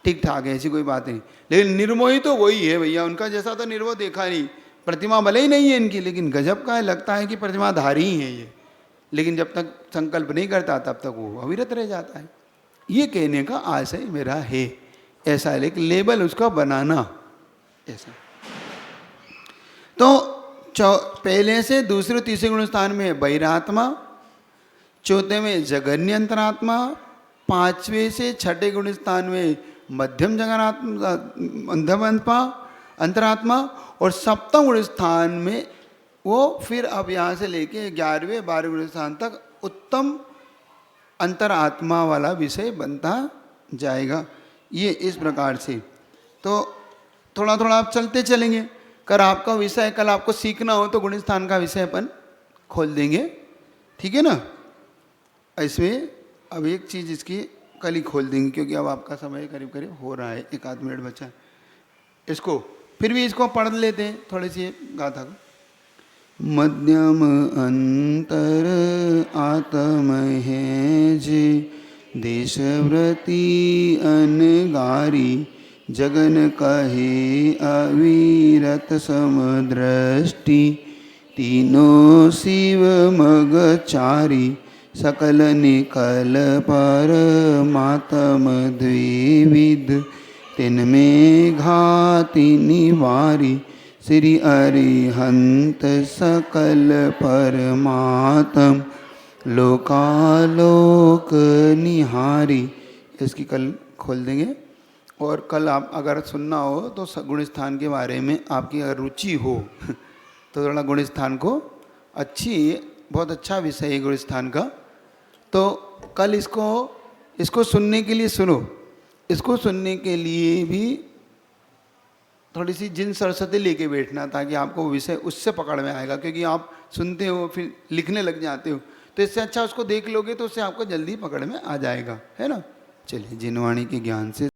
ठीक ठाक है, ऐसी कोई बात नहीं। लेकिन निर्मोही तो वही है भैया, उनका जैसा तो निर्मोह देखा नहीं। प्रतिमा भले ही नहीं है इनकी, लेकिन गजब का है, लगता है कि प्रतिमाधारी ही है ये, लेकिन जब तक संकल्प नहीं करता तब तक वो अविरत रह जाता है। ये कहने का आशय मेरा है, ऐसा है, लेकिन लेबल उसका बनाना ऐसा। तो पहले से दूसरे तीसरे गुण स्थान में बहिरात्मा, चौथे में जगन्य अंतरात्मा, पांचवें से छठे गुण स्थान में मध्यम जगन्नात्मा अंतरात्मा, और सप्तम गुण स्थान में वो फिर अब यहाँ से लेके 11वें 12वें गुण स्थान तक उत्तम अंतरात्मा वाला विषय बनता जाएगा। ये इस प्रकार से तो थोड़ा थोड़ा आप चलते चलेंगे। कल आपका विषय, कल आपको सीखना हो तो गुण स्थान का विषय अपन खोल देंगे, ठीक है ना। इसमें अब एक चीज़ इसकी कल ही खोल देंगे, क्योंकि अब आपका समय करीब करीब हो रहा है, 1 आध मिनट बचा है। इसको फिर भी इसको पढ़ लेते हैं थोड़ी सी गाथा को। मध्यम अंतर आत्म है जे, देशव्रति अनगारी, जगन कहे अविरत समदृष्टि, तीनों शिव मगचारी, सकल निकल परमात्म द्विविध, तिनमें घाति निवारी, श्री अरिहंत सकल परमात्म, लोकालोक निहारी। इसकी कल खोल देंगे। और कल आप अगर सुनना हो तो गुण स्थान के बारे में आपकी अगर रुचि हो तो थोड़ा गुण स्थान को बहुत अच्छा विषय है गुण स्थान का। तो कल इसको सुनने के लिए सुनो। इसको सुनने के लिए भी थोड़ी सी जिन सरस्वती लेके बैठना, ताकि आपको विषय उससे पकड़ में आएगा, क्योंकि आप सुनते हो फिर लिखने लग जाते हो, तो इससे अच्छा उसको देख लोगे तो उससे आपको जल्दी पकड़ में आ जाएगा, है ना। चलिए, जिनवाणी के ज्ञान से